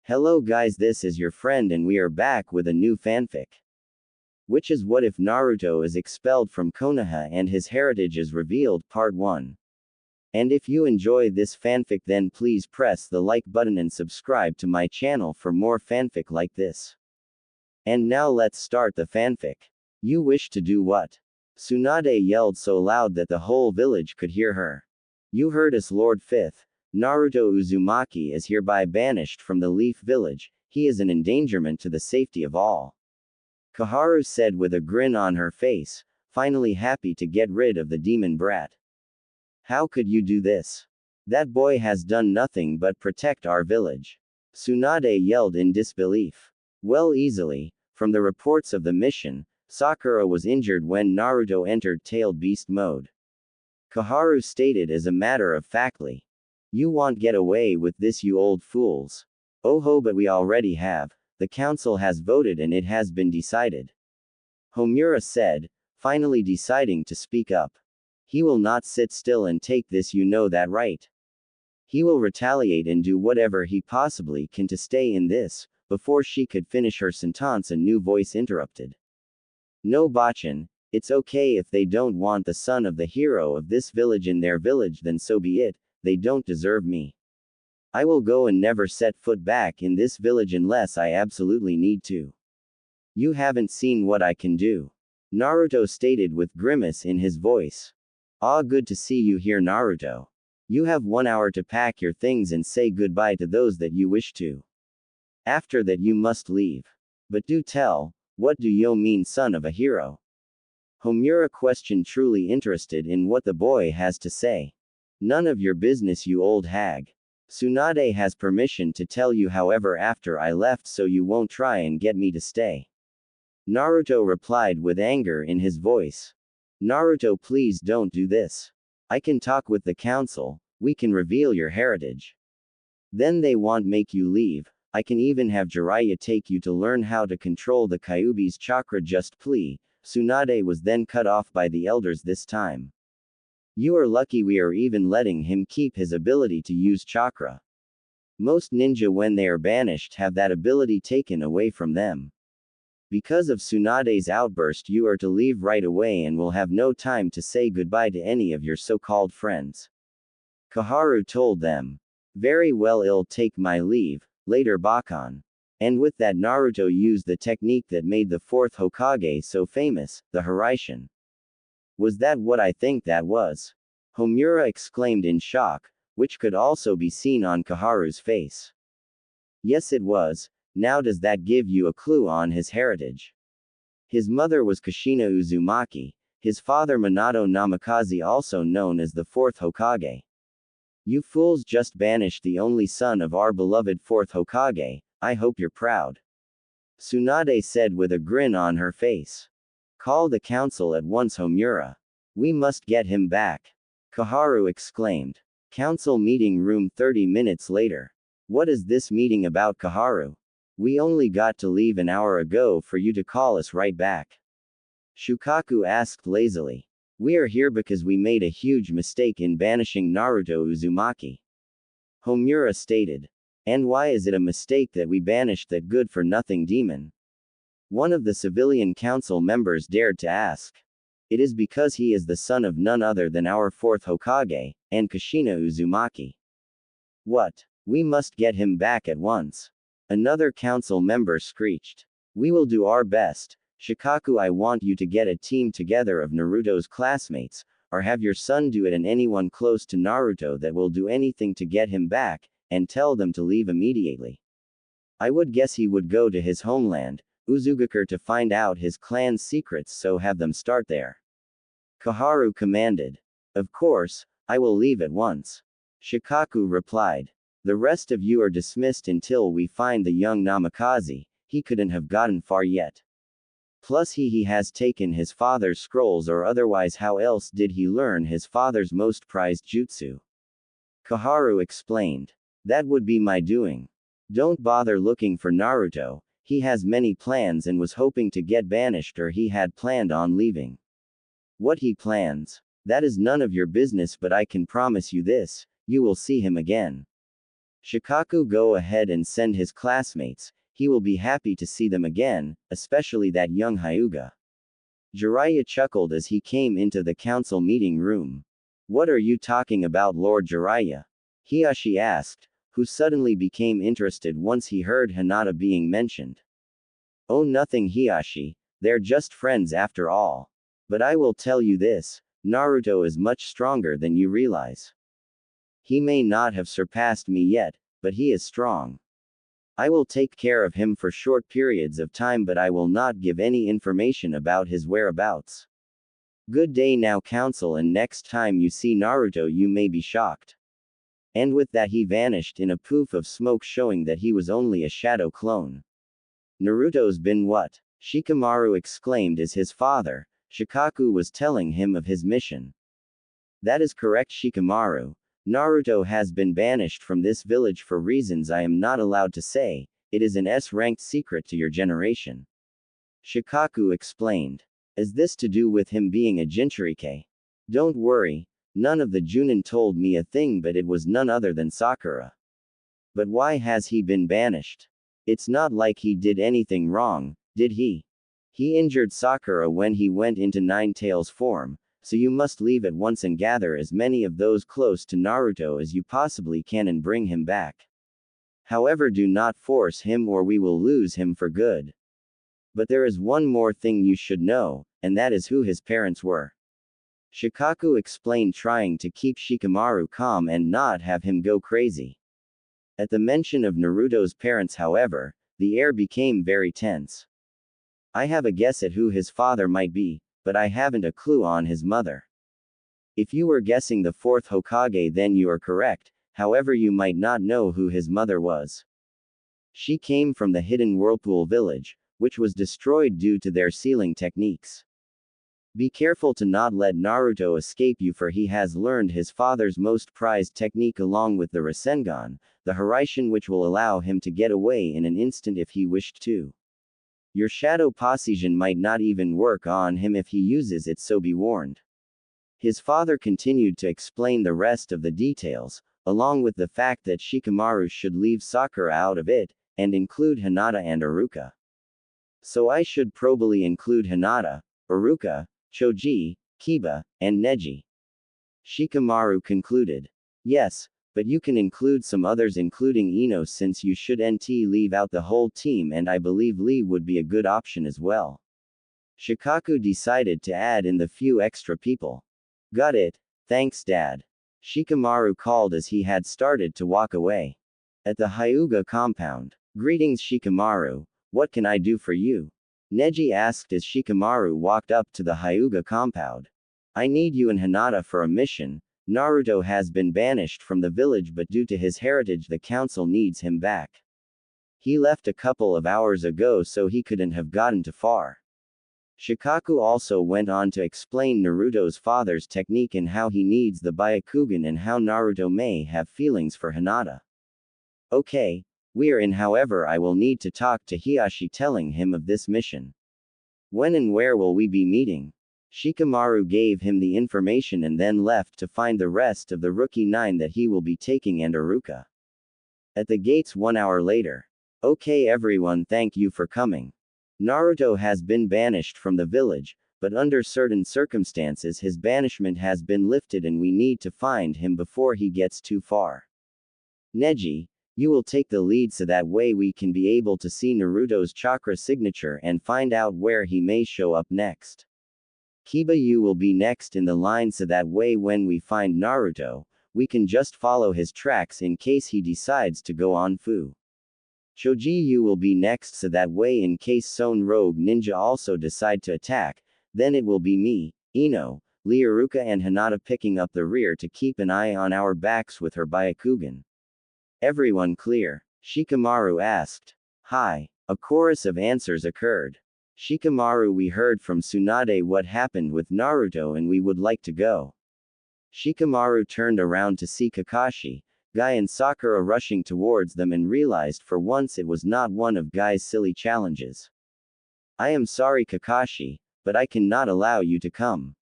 Hello guys, this is your friend and we are back with a new fanfic. Which is what if Naruto is expelled from Konoha and his heritage is revealed, part 1. And if you enjoy this fanfic then please press the like button and subscribe to my channel for more fanfic like this. And now let's start the fanfic. You wish to do what? Tsunade yelled so loud that the whole village could hear her. You heard us, Lord Fifth. Naruto Uzumaki is hereby banished from the Leaf Village. He is an endangerment to the safety of all. Koharu said with a grin on her face, finally happy to get rid of the demon brat. How could you do this? That boy has done nothing but protect our village. Tsunade yelled in disbelief. Well, easily. From the reports of the mission, Sakura was injured when Naruto entered tailed beast mode. Koharu stated as a matter of factly. You won't get away with this, you old fools. Oh ho, but we already have. The council has voted and it has been decided. Homura said, finally deciding to speak up. He will not sit still and take this, you know that, right? He will retaliate and do whatever he possibly can to stay in this. Before she could finish her sentence, a new voice interrupted. No, Bachan, it's okay if they don't want the son of the hero of this village in their village, then so be it. They don't deserve me. I will go and never set foot back in this village unless I absolutely need to. You haven't seen what I can do. Naruto stated with grimace in his voice. Ah, good to see you here, Naruto. You have 1 hour to pack your things and say goodbye to those that you wish to. After that you must leave. But do tell, what do you mean, son of a hero? Homura questioned, truly interested in what the boy has to say. None of your business, you old hag. Tsunade has permission to tell you, however, after I left, so you won't try and get me to stay. Naruto replied with anger in his voice. Naruto, please don't do this. I can talk with the council, we can reveal your heritage. Then they won't make you leave. I can even have Jiraiya take you to learn how to control the Kyuubi's chakra, just plea. Tsunade was then cut off by the elders this time. You are lucky we are even letting him keep his ability to use chakra. Most ninja, when they are banished, have that ability taken away from them. Because of Tsunade's outburst, you are to leave right away and will have no time to say goodbye to any of your so-called friends. Koharu told them. Very well, I'll take my leave, later Bakan. And with that, Naruto used the technique that made the 4th Hokage so famous, the Hiraishin. Was that what I think that was? Homura exclaimed in shock, which could also be seen on Koharu's face. Yes, it was. Now does that give you a clue on his heritage? His mother was Kushina Uzumaki, his father Minato Namikaze, also known as the 4th Hokage. You fools just banished the only son of our beloved 4th Hokage, I hope you're proud. Tsunade said with a grin on her face. Call the council at once, Homura. We must get him back. Koharu exclaimed. Council meeting room 30 minutes later. What is this meeting about, Koharu? We only got to leave an hour ago for you to call us right back. Shukaku asked lazily. We are here because we made a huge mistake in banishing Naruto Uzumaki. Homura stated. And why is it a mistake that we banished that good-for-nothing demon? One of the civilian council members dared to ask. It is because he is the son of none other than our 4th Hokage, and Kushina Uzumaki. What? We must get him back at once. Another council member screeched. We will do our best. Shikaku, I want you to get a team together of Naruto's classmates, or have your son do it, and anyone close to Naruto that will do anything to get him back, and tell them to leave immediately. I would guess he would go to his homeland, Uzugakure, to find out his clan's secrets, so have them start there. Koharu commanded. Of course, I will leave at once. Shikaku replied. The rest of you are dismissed until we find the young Namikaze. He couldn't have gotten far yet. Plus he has taken his father's scrolls, or otherwise how else did he learn his father's most prized jutsu? Koharu explained. That would be my doing. Don't bother looking for Naruto. He has many plans and was hoping to get banished, or he had planned on leaving. What he plans? That is none of your business, but I can promise you this, you will see him again. Shikaku, go ahead and send his classmates, he will be happy to see them again, especially that young Hyuga. Jiraiya chuckled as he came into the council meeting room. What are you talking about, Lord Jiraiya? Hiashi asked, who suddenly became interested once he heard Hinata being mentioned. Oh, nothing, Hiashi, they're just friends after all. But I will tell you this, Naruto is much stronger than you realize. He may not have surpassed me yet, but he is strong. I will take care of him for short periods of time, but I will not give any information about his whereabouts. Good day now, council, and next time you see Naruto you may be shocked. And with that he vanished in a poof of smoke, showing that he was only a shadow clone. Naruto's been what? Shikamaru exclaimed as his father, Shikaku, was telling him of his mission. That is correct, Shikamaru. Naruto has been banished from this village for reasons I am not allowed to say, it is an S-ranked secret to your generation. Shikaku explained. Is this to do with him being a Jinchuriki? Don't worry, none of the Junin told me a thing, but it was none other than Sakura. But why has he been banished? It's not like he did anything wrong, did he? He injured Sakura when he went into Nine-Tails form, so you must leave at once and gather as many of those close to Naruto as you possibly can and bring him back. However, do not force him or we will lose him for good. But there is one more thing you should know, and that is who his parents were. Shikaku explained, trying to keep Shikamaru calm and not have him go crazy. At the mention of Naruto's parents, however, the air became very tense. I have a guess at who his father might be, but I haven't a clue on his mother. If you were guessing the fourth Hokage, then you are correct, however you might not know who his mother was. She came from the hidden Whirlpool village, which was destroyed due to their sealing techniques. Be careful to not let Naruto escape you, for he has learned his father's most prized technique along with the Rasengan, the Hiraishin, which will allow him to get away in an instant if he wished to. Your shadow Possesion might not even work on him if he uses it, so be warned. His father continued to explain the rest of the details, along with the fact that Shikamaru should leave Sakura out of it, and include Hinata and Iruka. So I should probably include Hinata, Iruka, Choji, Kiba, and Neji. Shikamaru concluded. Yes, but you can include some others including Ino, since you should leave out the whole team, and I believe Lee would be a good option as well. Shikaku decided to add in the few extra people. Got it, thanks Dad. Shikamaru called as he had started to walk away. At the Hyuga compound. Greetings Shikamaru, what can I do for you? Neji asked as Shikamaru walked up to the Hyuga compound. I need you and Hinata for a mission. Naruto has been banished from the village, but due to his heritage the council needs him back. He left a couple of hours ago, so he couldn't have gotten too far. Shikaku also went on to explain Naruto's father's technique and how he needs the Byakugan and how Naruto may have feelings for Hinata. Okay, we're in, however I will need to talk to Hiashi, telling him of this mission. When and where will we be meeting? Shikamaru gave him the information and then left to find the rest of the rookie 9 that he will be taking and Iruka. At the gates 1 hour later. Okay everyone, thank you for coming. Naruto has been banished from the village, but under certain circumstances his banishment has been lifted and we need to find him before he gets too far. Neji, you will take the lead so that way we can be able to see Naruto's chakra signature and find out where he may show up next. Kiba, you will be next in the line so that way when we find Naruto, we can just follow his tracks in case he decides to go on Fu. Choji, you will be next so that way in case Son Rogue Ninja also decide to attack, then it will be me, Ino, Lee, Iruka and Hinata picking up the rear to keep an eye on our backs with her Byakugan. Everyone clear? Shikamaru asked. Hi. A chorus of answers occurred. Shikamaru, we heard from Tsunade what happened with Naruto and we would like to go. Shikamaru turned around to see Kakashi, Guy and Sakura rushing towards them and realized for once it was not one of Guy's silly challenges. I am sorry Kakashi, but I cannot allow you to come.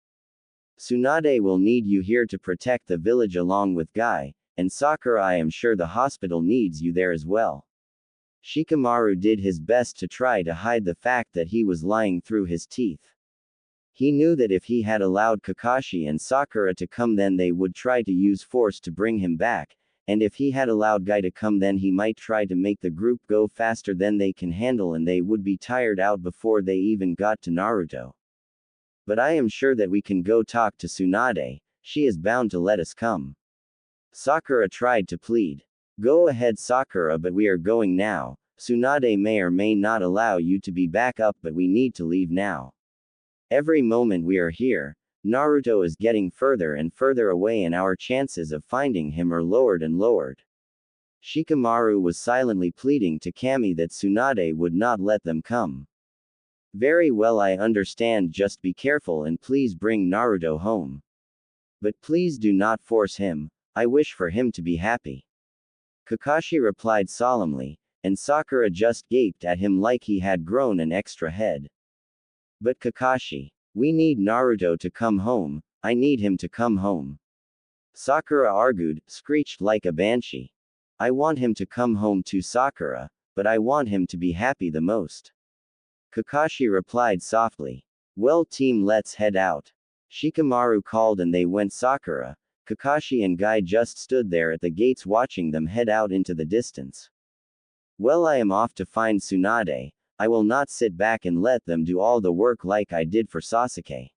Tsunade will need you here to protect the village along with Guy, and Sakura, I am sure the hospital needs you there as well. Shikamaru did his best to try to hide the fact that he was lying through his teeth. He knew that if he had allowed Kakashi and Sakura to come, then they would try to use force to bring him back, and if he had allowed Guy to come, then he might try to make the group go faster than they can handle, and they would be tired out before they even got to Naruto. But I am sure that we can go talk to Tsunade, she is bound to let us come. Sakura tried to plead. Go ahead Sakura, but we are going now. Tsunade may or may not allow you to be back up, but we need to leave now. Every moment we are here, Naruto is getting further and further away, and our chances of finding him are lowered and lowered. Shikamaru was silently pleading to Kami that Tsunade would not let them come. Very well, I understand, just be careful and please bring Naruto home. But please do not force him, I wish for him to be happy. Kakashi replied solemnly, and Sakura just gaped at him like he had grown an extra head. But Kakashi, we need Naruto to come home, I need him to come home. Sakura argued, screeched like a banshee. I want him to come home too Sakura, but I want him to be happy the most. Kakashi replied softly. Well team, let's head out. Shikamaru called and they went. Sakura, Kakashi and Guy just stood there at the gates watching them head out into the distance. Well, I am off to find Tsunade, I will not sit back and let them do all the work like I did for Sasuke.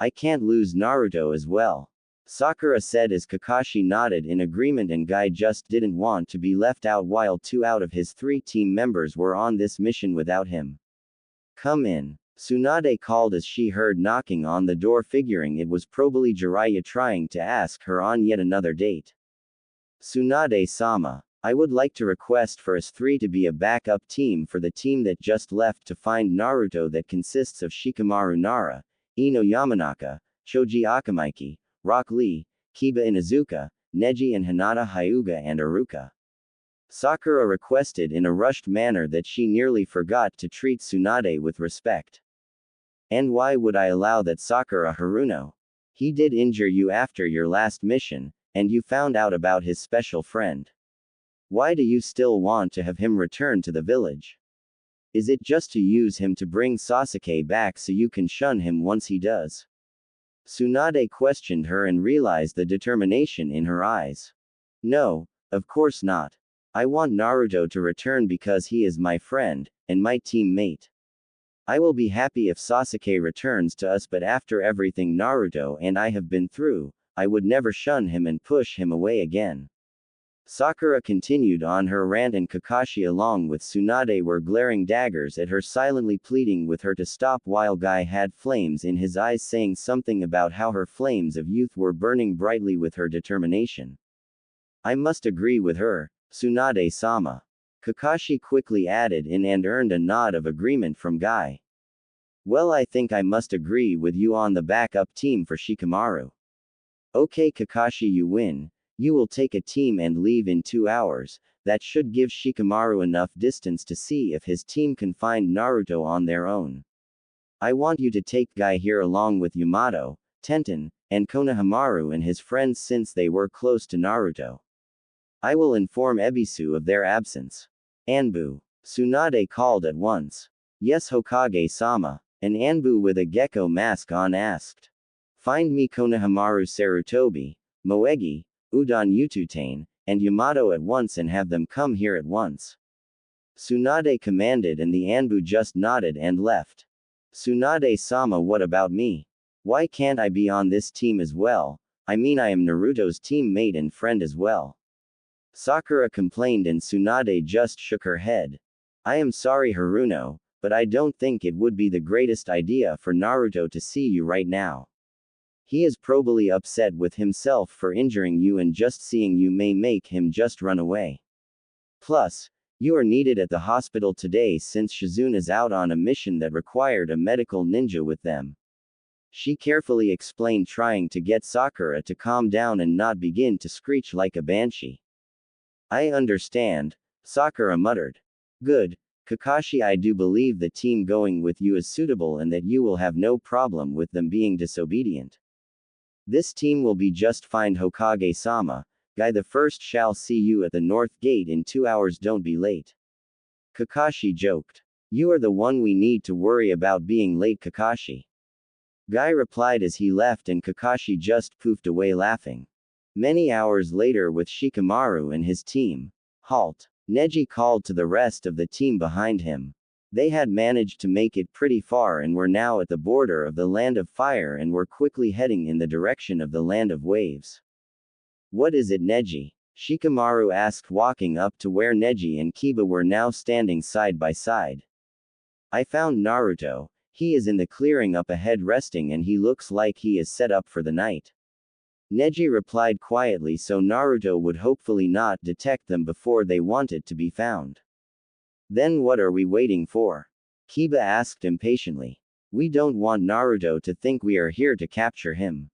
I can't lose Naruto as well. Sakura said as Kakashi nodded in agreement, and Guy just didn't want to be left out while 2 out of his 3 team members were on this mission without him. Come in, Tsunade called as she heard knocking on the door, figuring it was probably Jiraiya trying to ask her on yet another date. Tsunade-sama, I would like to request for us 3 to be a backup team for the team that just left to find Naruto, that consists of Shikamaru Nara, Ino Yamanaka, Choji Akamaiki, Rock Lee, Kiba Inuzuka, Neji and Hinata Hyuga and Iruka. Sakura requested in a rushed manner that she nearly forgot to treat Tsunade with respect. And why would I allow that, Sakura Haruno? He did injure you after your last mission, and you found out about his special friend. Why do you still want to have him return to the village? Is it just to use him to bring Sasuke back so you can shun him once he does? Tsunade questioned her and realized the determination in her eyes. No, of course not. I want Naruto to return because he is my friend, and my teammate. I will be happy if Sasuke returns to us, but after everything Naruto and I have been through, I would never shun him and push him away again. Sakura continued on her rant, and Kakashi along with Tsunade were glaring daggers at her, silently pleading with her to stop, while Guy had flames in his eyes, saying something about how her flames of youth were burning brightly with her determination. I must agree with her, Tsunade-sama. Kakashi quickly added in and earned a nod of agreement from Guy. Well, I think I must agree with you on the backup team for Shikamaru. Okay Kakashi, you win. You will take a team and leave in 2 hours, that should give Shikamaru enough distance to see if his team can find Naruto on their own. I want you to take Guy here along with Yamato, Tenten, and Konohamaru and his friends, since they were close to Naruto. I will inform Ebisu of their absence. Anbu. Tsunade called at once. Yes Hokage-sama, an Anbu with a gecko mask on asked. Find me Konohamaru, Sarutobi, Moegi, Udon Yututane, and Yamato at once, and have them come here at once. Tsunade commanded, and the Anbu just nodded and left. Tsunade-sama, what about me? Why can't I be on this team as well? I mean, I am Naruto's teammate and friend as well. Sakura complained, and Tsunade just shook her head. I am sorry Haruno, but I don't think it would be the greatest idea for Naruto to see you right now. He is probably upset with himself for injuring you, and just seeing you may make him just run away. Plus, you are needed at the hospital today since Shizune is out on a mission that required a medical ninja with them. She carefully explained, trying to get Sakura to calm down and not begin to screech like a banshee. I understand, Sakura muttered. Good, Kakashi, I do believe the team going with you is suitable and that you will have no problem with them being disobedient. This team will be just fine Hokage-sama, Guy the first shall see you at the north gate in 2 hours, don't be late. Kakashi joked. You are the one we need to worry about being late, Kakashi. Guy replied as he left, and Kakashi just poofed away laughing. Many hours later, with Shikamaru and his team. Halt. Neji called to the rest of the team behind him. They had managed to make it pretty far and were now at the border of the Land of Fire and were quickly heading in the direction of the Land of Waves. What is it, Neji? Shikamaru asked, walking up to where Neji and Kiba were now standing side by side. I found Naruto. He is in the clearing up ahead resting, and he looks like he is set up for the night. Neji replied quietly so Naruto would hopefully not detect them before they wanted to be found. Then what are we waiting for? Kiba asked impatiently. We don't want Naruto to think we are here to capture him.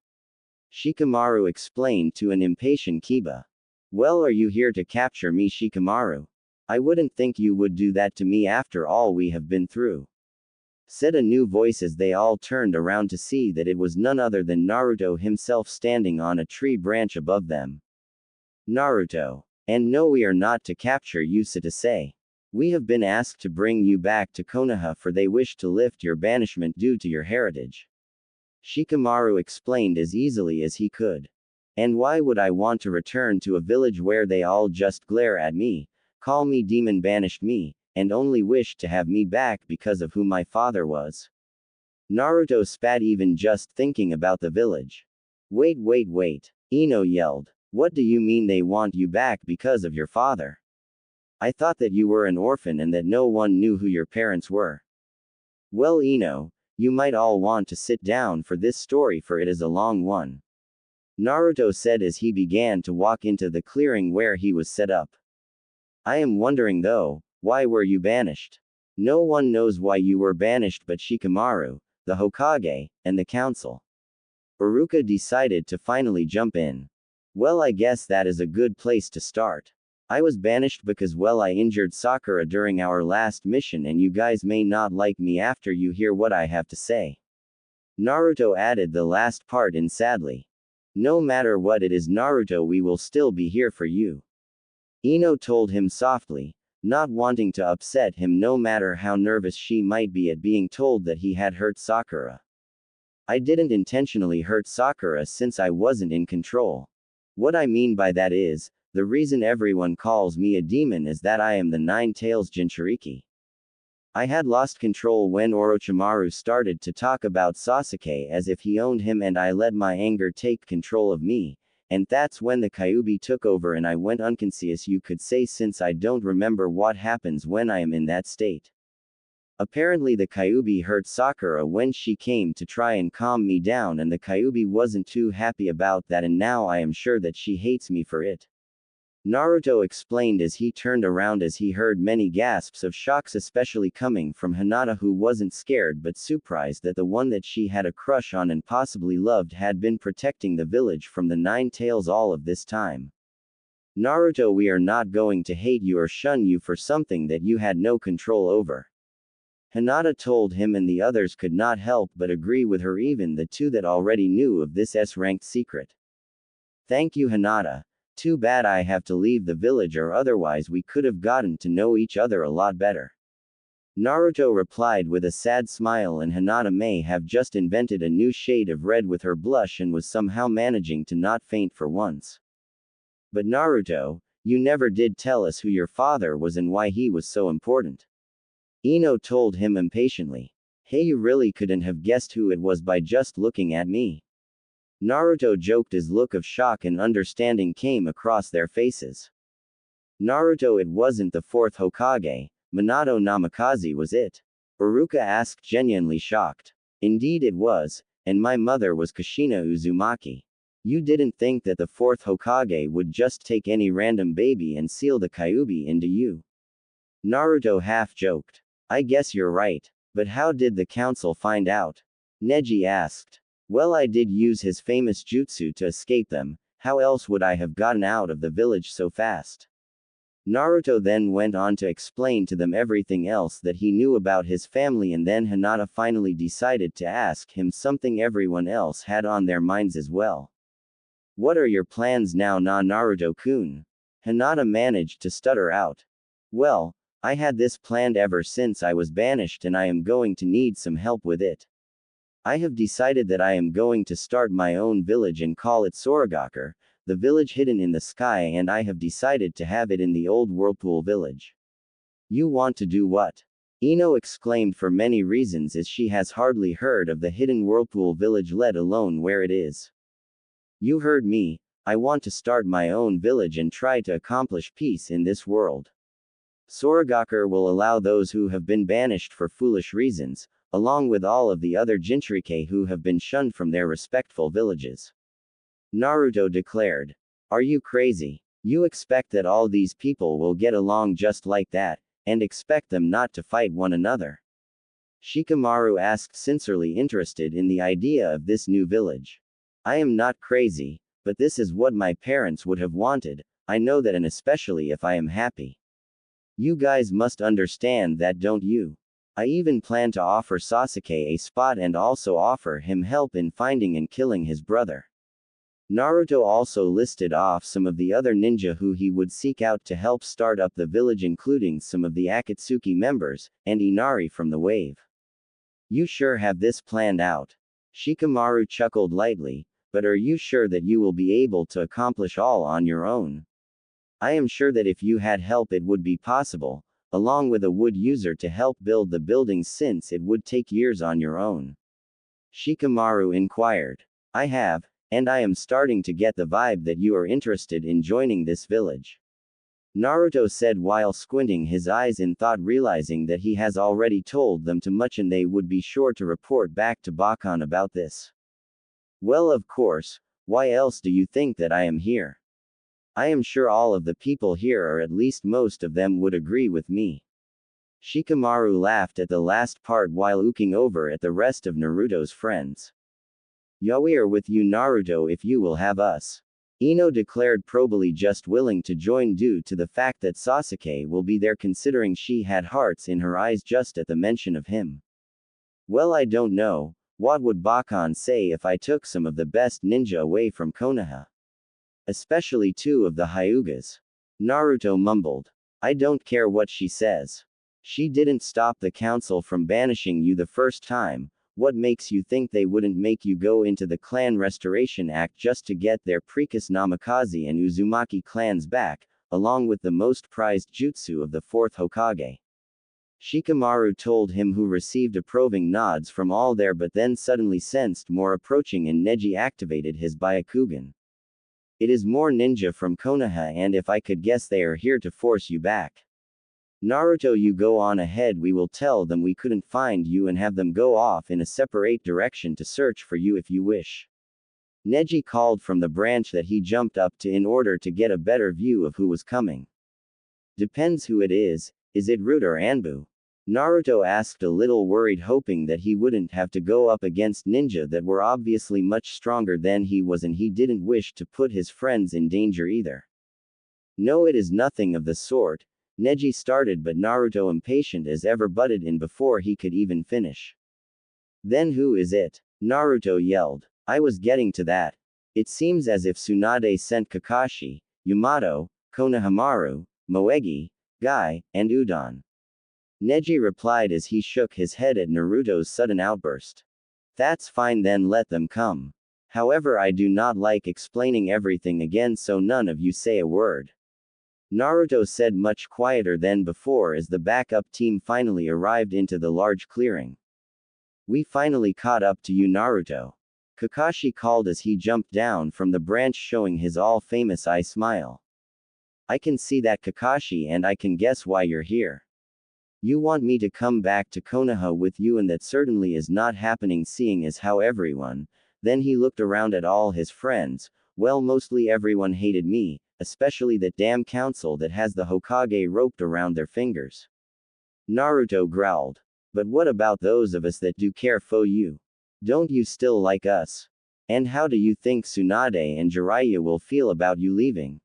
Shikamaru explained to an impatient Kiba. Well, are you here to capture me, Shikamaru? I wouldn't think you would do that to me after all we have been through. Said a new voice as they all turned around to see that it was none other than Naruto himself standing on a tree branch above them. Naruto. And no, we are not to capture you, Satasei. We have been asked to bring you back to Konoha, for they wish to lift your banishment due to your heritage. Shikamaru explained as easily as he could. And why would I want to return to a village where they all just glare at me, call me demon, banished me, and only wish to have me back because of who my father was? Naruto spat even just thinking about the village. Wait. Ino yelled. What do you mean they want you back because of your father? I thought that you were an orphan and that no one knew who your parents were. Well, Ino, you might all want to sit down for this story, for it is a long one. Naruto said as he began to walk into the clearing where he was set up. I am wondering though, why were you banished? No one knows why you were banished but Shikamaru, the Hokage, and the council. Iruka decided to finally jump in. Well, I guess that is a good place to start. I was banished because, well, I injured Sakura during our last mission, and you guys may not like me after you hear what I have to say. Naruto added the last part in sadly. No matter what it is, Naruto, we will still be here for you. Ino told him softly, not wanting to upset him no matter how nervous she might be at being told that he had hurt Sakura. I didn't intentionally hurt Sakura since I wasn't in control. What I mean by that is, the reason everyone calls me a demon is that I am the Nine-Tails Jinchuriki. I had lost control when Orochimaru started to talk about Sasuke as if he owned him, and I let my anger take control of me, and that's when the Kyuubi took over and I went unconscious, you could say, since I don't remember what happens when I am in that state. Apparently the Kyuubi hurt Sakura when she came to try and calm me down, and the Kyuubi wasn't too happy about that, and now I am sure that she hates me for it. Naruto explained as he turned around as he heard many gasps of shocks, especially coming from Hinata, who wasn't scared but surprised that the one that she had a crush on and possibly loved had been protecting the village from the Nine Tails all of this time. Naruto, we are not going to hate you or shun you for something that you had no control over. Hinata told him, and the others could not help but agree with her, even the two that already knew of this S-ranked secret. Thank you, Hinata. Too bad I have to leave the village, or otherwise we could have gotten to know each other a lot better. Naruto replied with a sad smile, and Hinata may have just invented a new shade of red with her blush and was somehow managing to not faint for once. But Naruto, you never did tell us who your father was and why he was so important. Ino told him impatiently. Hey, you really couldn't have guessed who it was by just looking at me? Naruto joked as look of shock and understanding came across their faces. Naruto, it wasn't the fourth Hokage, Minato Namikaze, was it? Iruka asked, genuinely shocked. Indeed it was, and my mother was Kushina Uzumaki. You didn't think that the fourth Hokage would just take any random baby and seal the Kyuubi into you? Naruto half joked. I guess you're right, but how did the council find out? Neji asked. Well, I did use his famous jutsu to escape them. How else would I have gotten out of the village so fast? Naruto then went on to explain to them everything else that he knew about his family, and then Hinata finally decided to ask him something everyone else had on their minds as well. What are your plans now, Naruto-kun? Hinata managed to stutter out. Well, I had this planned ever since I was banished and I am going to need some help with it. I have decided that I am going to start my own village and call it Soragaker, the village hidden in the sky, and I have decided to have it in the old Whirlpool village. You want to do what? Ino exclaimed for many reasons, as she has hardly heard of the hidden Whirlpool village, let alone where it is. You heard me, I want to start my own village and try to accomplish peace in this world. Soragaker will allow those who have been banished for foolish reasons, along with all of the other Jinchuriki who have been shunned from their respectful villages. Naruto declared. Are you crazy? You expect that all these people will get along just like that, and expect them not to fight one another? Shikamaru asked, sincerely interested in the idea of this new village. I am not crazy, but this is what my parents would have wanted, I know that, and especially if I am happy. You guys must understand that, don't you? I even plan to offer Sasuke a spot and also offer him help in finding and killing his brother. Naruto also listed off some of the other ninja who he would seek out to help start up the village, including some of the Akatsuki members, and Inari from the wave. You sure have this planned out? Shikamaru chuckled lightly, but are you sure that you will be able to accomplish all on your own? I am sure that if you had help it would be possible, along with a wood user to help build the buildings, since it would take years on your own. Shikamaru inquired. I have, and I am starting to get the vibe that you are interested in joining this village. Naruto said while squinting his eyes in thought, realizing that he has already told them too much and they would be sure to report back to Bakan about this. Well, of course, why else do you think that I am here? I am sure all of the people here, or at least most of them, would agree with me. Shikamaru laughed at the last part while looking over at the rest of Naruto's friends. Yeah, we are with you, Naruto, if you will have us. Ino declared, probably just willing to join due to the fact that Sasuke will be there, considering she had hearts in her eyes just at the mention of him. Well, I don't know, what would Bakan say if I took some of the best ninja away from Konoha? Especially 2 of the Hyugas. Naruto mumbled. I don't care what she says. She didn't stop the council from banishing you the first time. What makes you think they wouldn't make you go into the Clan Restoration Act just to get their Prekus Namikaze and Uzumaki clans back, along with the most prized jutsu of the 4th Hokage? Shikamaru told him, who received approving nods from all there, but then suddenly sensed more approaching and Neji activated his Byakugan. It is more ninja from Konoha, and if I could guess, they are here to force you back. Naruto, you go on ahead, we will tell them we couldn't find you and have them go off in a separate direction to search for you if you wish. Neji called from the branch that he jumped up to in order to get a better view of who was coming. Depends who it is it Root or Anbu? Naruto asked, a little worried, hoping that he wouldn't have to go up against ninja that were obviously much stronger than he was, and he didn't wish to put his friends in danger either. No, it is nothing of the sort, Neji started, but Naruto, impatient as ever, butted in before he could even finish. Then who is it? Naruto yelled. I was getting to that. It seems as if Tsunade sent Kakashi, Yamato, Konohamaru, Moegi, Guy, and Udon. Neji replied as he shook his head at Naruto's sudden outburst. That's fine then, let them come. However, I do not like explaining everything again, so none of you say a word. Naruto said, much quieter than before, as the backup team finally arrived into the large clearing. We finally caught up to you, Naruto. Kakashi called as he jumped down from the branch, showing his all-famous eye smile. I can see that, Kakashi, and I can guess why you're here. You want me to come back to Konoha with you, and that certainly is not happening, seeing as how everyone. Then he looked around at all his friends. Well, mostly everyone hated me, especially that damn council that has the Hokage roped around their fingers. Naruto growled. But what about those of us that do care for you? Don't you still like us? And how do you think Tsunade and Jiraiya will feel about you leaving?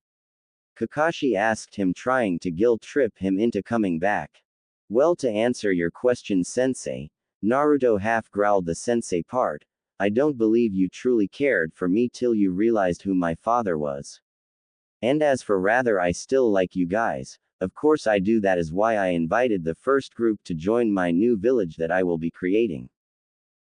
Kakashi asked him, trying to guilt-trip him into coming back. Well, to answer your question, sensei, Naruto half growled the sensei part. I don't believe you truly cared for me till you realized who my father was. And as for rather, I still like you guys. Of course I do. That is why I invited the first group to join my new village that I will be creating.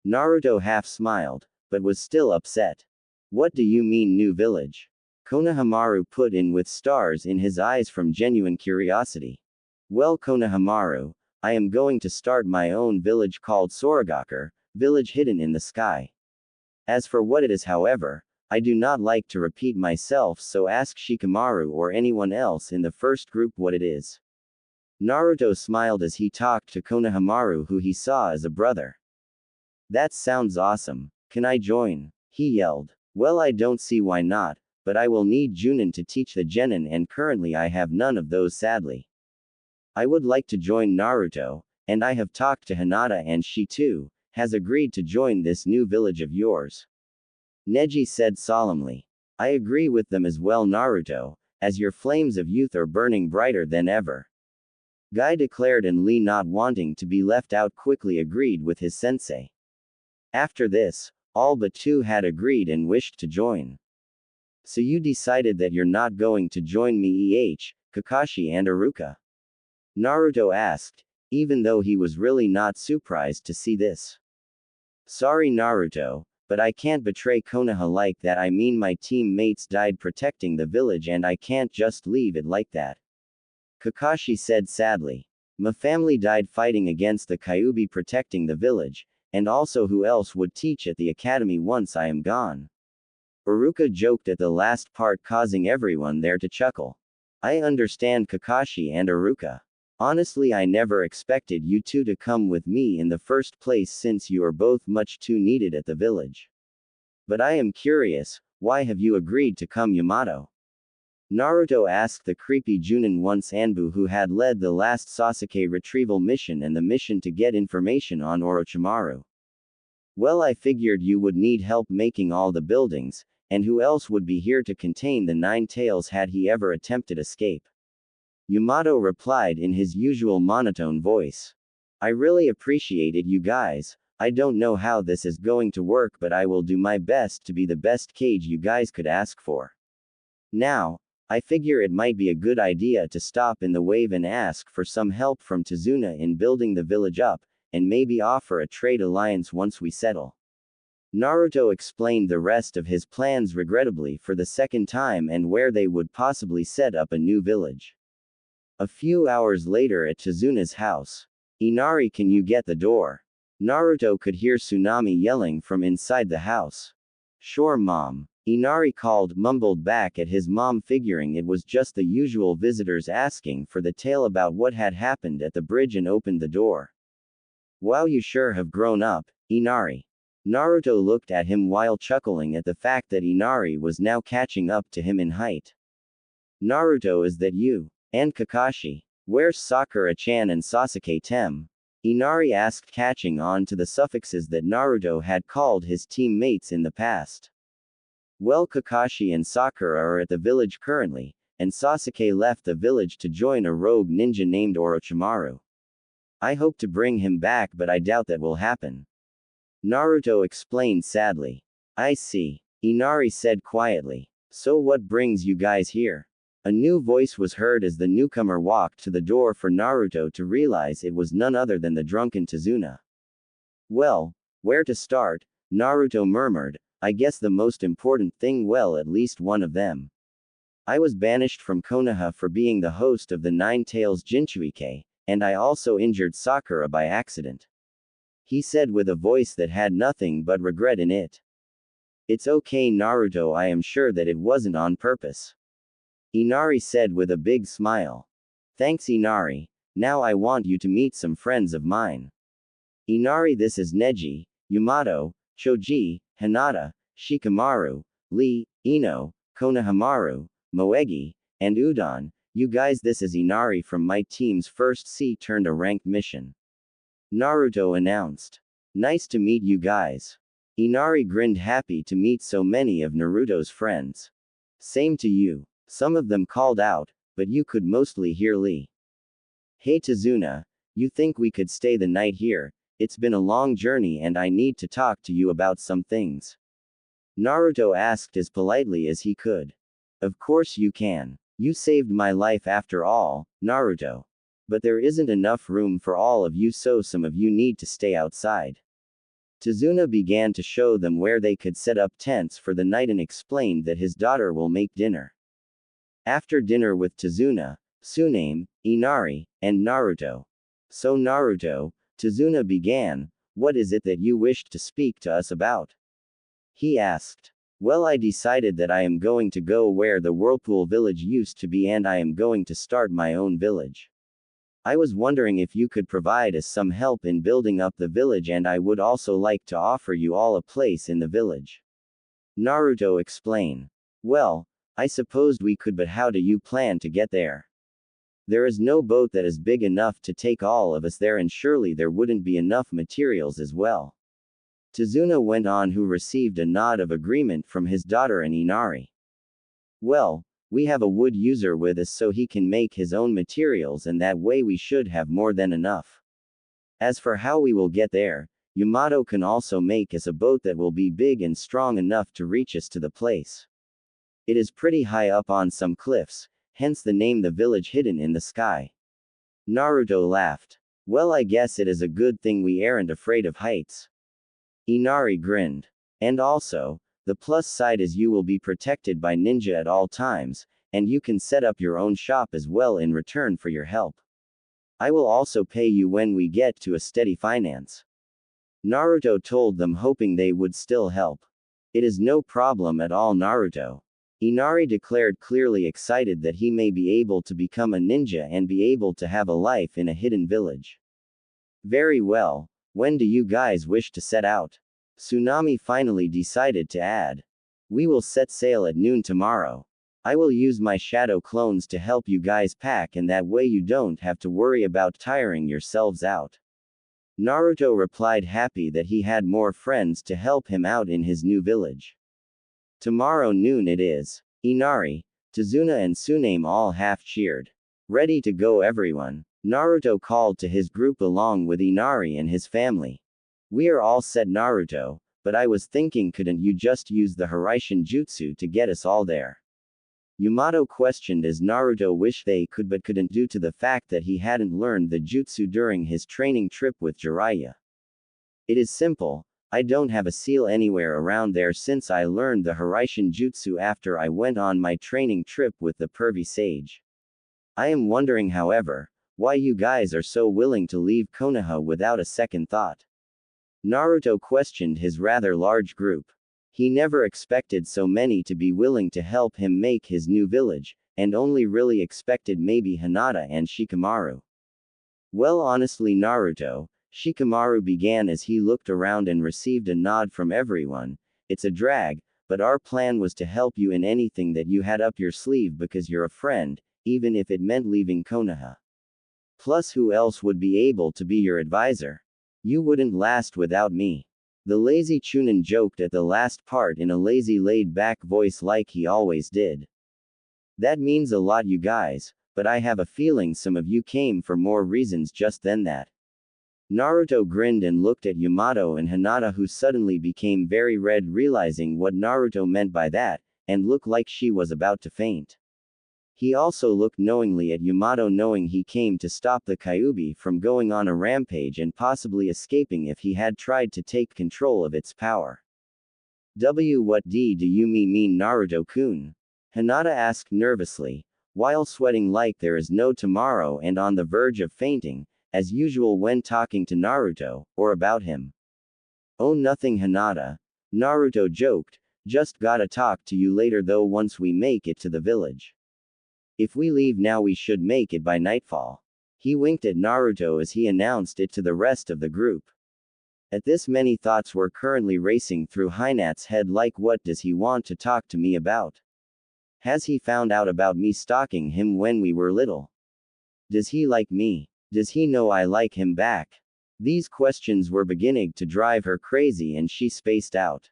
Naruto half smiled, but was still upset. What do you mean new village? Konohamaru put in with stars in his eyes from genuine curiosity. Well, Konohamaru, I am going to start my own village called Soragakur, village hidden in the sky. As for what it is, however, I do not like to repeat myself, so ask Shikamaru or anyone else in the first group what it is. Naruto smiled as he talked to Konohamaru, who he saw as a brother. That sounds awesome. Can I join? He yelled. Well, I don't see why not, but I will need Junin to teach the genin, and currently I have none of those, sadly. I would like to join Naruto, and I have talked to Hinata, and she too has agreed to join this new village of yours. Neji said solemnly. I agree with them as well, Naruto, as your flames of youth are burning brighter than ever. Guy declared, and Lee, not wanting to be left out, quickly agreed with his sensei. After this, all but two had agreed and wished to join. So you decided that you're not going to join me, Kakashi and Iruka? Naruto asked, even though he was really not surprised to see this. Sorry, Naruto, but I can't betray Konoha like that. I mean, my teammates died protecting the village and I can't just leave it like that. Kakashi said sadly. My family died fighting against the Kyuubi, protecting the village, and also who else would teach at the academy once I am gone? Iruka joked at the last part, causing everyone there to chuckle. I understand, Kakashi and Iruka. Honestly, I never expected you two to come with me in the first place, since you are both much too needed at the village. But I am curious, why have you agreed to come, Yamato? Naruto asked the creepy Junin once Anbu, who had led the last Sasuke retrieval mission and the mission to get information on Orochimaru. Well, I figured you would need help making all the buildings, and who else would be here to contain the Nine Tails had he ever attempted escape? Yamato replied in his usual monotone voice. I really appreciated you guys. I don't know how this is going to work, but I will do my best to be the best Kage you guys could ask for. Now, I figure it might be a good idea to stop in the wave and ask for some help from Tazuna in building the village up, and maybe offer a trade alliance once we settle. Naruto explained the rest of his plans, regrettably for the second time, and where they would possibly set up a new village. A few hours later at Tazuna's house. Inari, can you get the door? Naruto could hear Tsunami yelling from inside the house. Sure, Mom. Inari called, mumbled back at his mom, figuring it was just the usual visitors asking for the tale about what had happened at the bridge, and opened the door. Wow, you sure have grown up, Inari. Naruto looked at him while chuckling at the fact that Inari was now catching up to him in height. Naruto, is that you? And Kakashi? Where's Sakura-chan and Sasuke-tem? Inari asked, catching on to the suffixes that Naruto had called his teammates in the past. Well, Kakashi and Sakura are at the village currently, and Sasuke left the village to join a rogue ninja named Orochimaru. I hope to bring him back, but I doubt that will happen. Naruto explained sadly. I see. Inari said quietly. So what brings you guys here? A new voice was heard as the newcomer walked to the door for Naruto to realize it was none other than the drunken Tazuna. Well, where to start? Naruto murmured. I guess the most important thing, well, at least one of them. I was banished from Konoha for being the host of the Nine Tails Jinchuike, and I also injured Sakura by accident. He said with a voice that had nothing but regret in it. It's okay, Naruto, I am sure that it wasn't on purpose. Inari said with a big smile. Thanks, Inari. Now I want you to meet some friends of mine. Inari, this is Neji, Yamato, Choji, Hinata, Shikamaru, Lee, Ino, Konohamaru, Moegi, and Udon. You guys, this is Inari from my team's first C-turned a ranked mission. Naruto announced. Nice to meet you guys. Inari grinned, happy to meet so many of Naruto's friends. Same to you. Some of them called out, but you could mostly hear Lee. Hey Tazuna, you think we could stay the night here? It's been a long journey and I need to talk to you about some things. Naruto asked as politely as he could. Of course you can. You saved my life after all, Naruto. But there isn't enough room for all of you, so some of you need to stay outside. Tazuna began to show them where they could set up tents for the night and explained that his daughter will make dinner. After dinner with Tazuna, Tsunade, Inari, and Naruto. So Naruto, Tazuna began, what is it that you wished to speak to us about? He asked. Well, I decided that I am going to go where the Whirlpool village used to be and I am going to start my own village. I was wondering if you could provide us some help in building up the village, and I would also like to offer you all a place in the village. Naruto explained. Well, I supposed we could, but how do you plan to get there? There is no boat that is big enough to take all of us there, and surely there wouldn't be enough materials as well. Tazuna went on, who received a nod of agreement from his daughter and Inari. Well, we have a wood user with us so he can make his own materials, and that way we should have more than enough. As for how we will get there, Yamato can also make us a boat that will be big and strong enough to reach us to the place. It is pretty high up on some cliffs, hence the name the village hidden in the sky. Naruto laughed. Well, I guess it is a good thing we aren't afraid of heights. Inari grinned. And also, the plus side is you will be protected by ninja at all times, and you can set up your own shop as well in return for your help. I will also pay you when we get to a steady finance. Naruto told them, hoping they would still help. It is no problem at all, Naruto. Inari declared, clearly excited that he may be able to become a ninja and be able to have a life in a hidden village. Very well, when do you guys wish to set out? Tsunade finally decided to add. We will set sail at noon tomorrow. I will use my shadow clones to help you guys pack, and that way you don't have to worry about tiring yourselves out. Naruto replied, happy that he had more friends to help him out in his new village. Tomorrow noon it is. Inari, Tazuna and Tsunade all half cheered. Ready to go, everyone. Naruto called to his group along with Inari and his family. We are all set, Naruto, but I was thinking, couldn't you just use the Hiraishin Jutsu to get us all there? Yamato questioned, as Naruto wished they could but couldn't due to the fact that he hadn't learned the jutsu during his training trip with Jiraiya. It is simple, I don't have a seal anywhere around there since I learned the Hiraishin Jutsu after I went on my training trip with the pervy sage. I am wondering, however, why you guys are so willing to leave Konoha without a second thought. Naruto questioned his rather large group. He never expected so many to be willing to help him make his new village, and only really expected maybe Hinata and Shikamaru. Well, honestly, Naruto, Shikamaru began as he looked around and received a nod from everyone. It's a drag, but our plan was to help you in anything that you had up your sleeve because you're a friend, even if it meant leaving Konoha. Plus, who else would be able to be your advisor? You wouldn't last without me. The lazy Chunin joked at the last part in a lazy laid-back voice like he always did. That means a lot, you guys, but I have a feeling some of you came for more reasons just than that. Naruto grinned and looked at Yamato and Hinata, who suddenly became very red, realizing what Naruto meant by that, and looked like she was about to faint. He also looked knowingly at Yamato, knowing he came to stop the Kyuubi from going on a rampage and possibly escaping if he had tried to take control of its power. What do you mean, Naruto-kun? Hinata asked nervously, while sweating like there is no tomorrow and on the verge of fainting, as usual when talking to Naruto, or about him. Oh, nothing, Hinata. Naruto joked, just gotta talk to you later though once we make it to the village. If we leave now we should make it by nightfall. He winked at Naruto as he announced it to the rest of the group. At this, many thoughts were currently racing through Hinata's head, like, what does he want to talk to me about? Has he found out about me stalking him when we were little? Does he like me? Does he know I like him back? These questions were beginning to drive her crazy and she spaced out.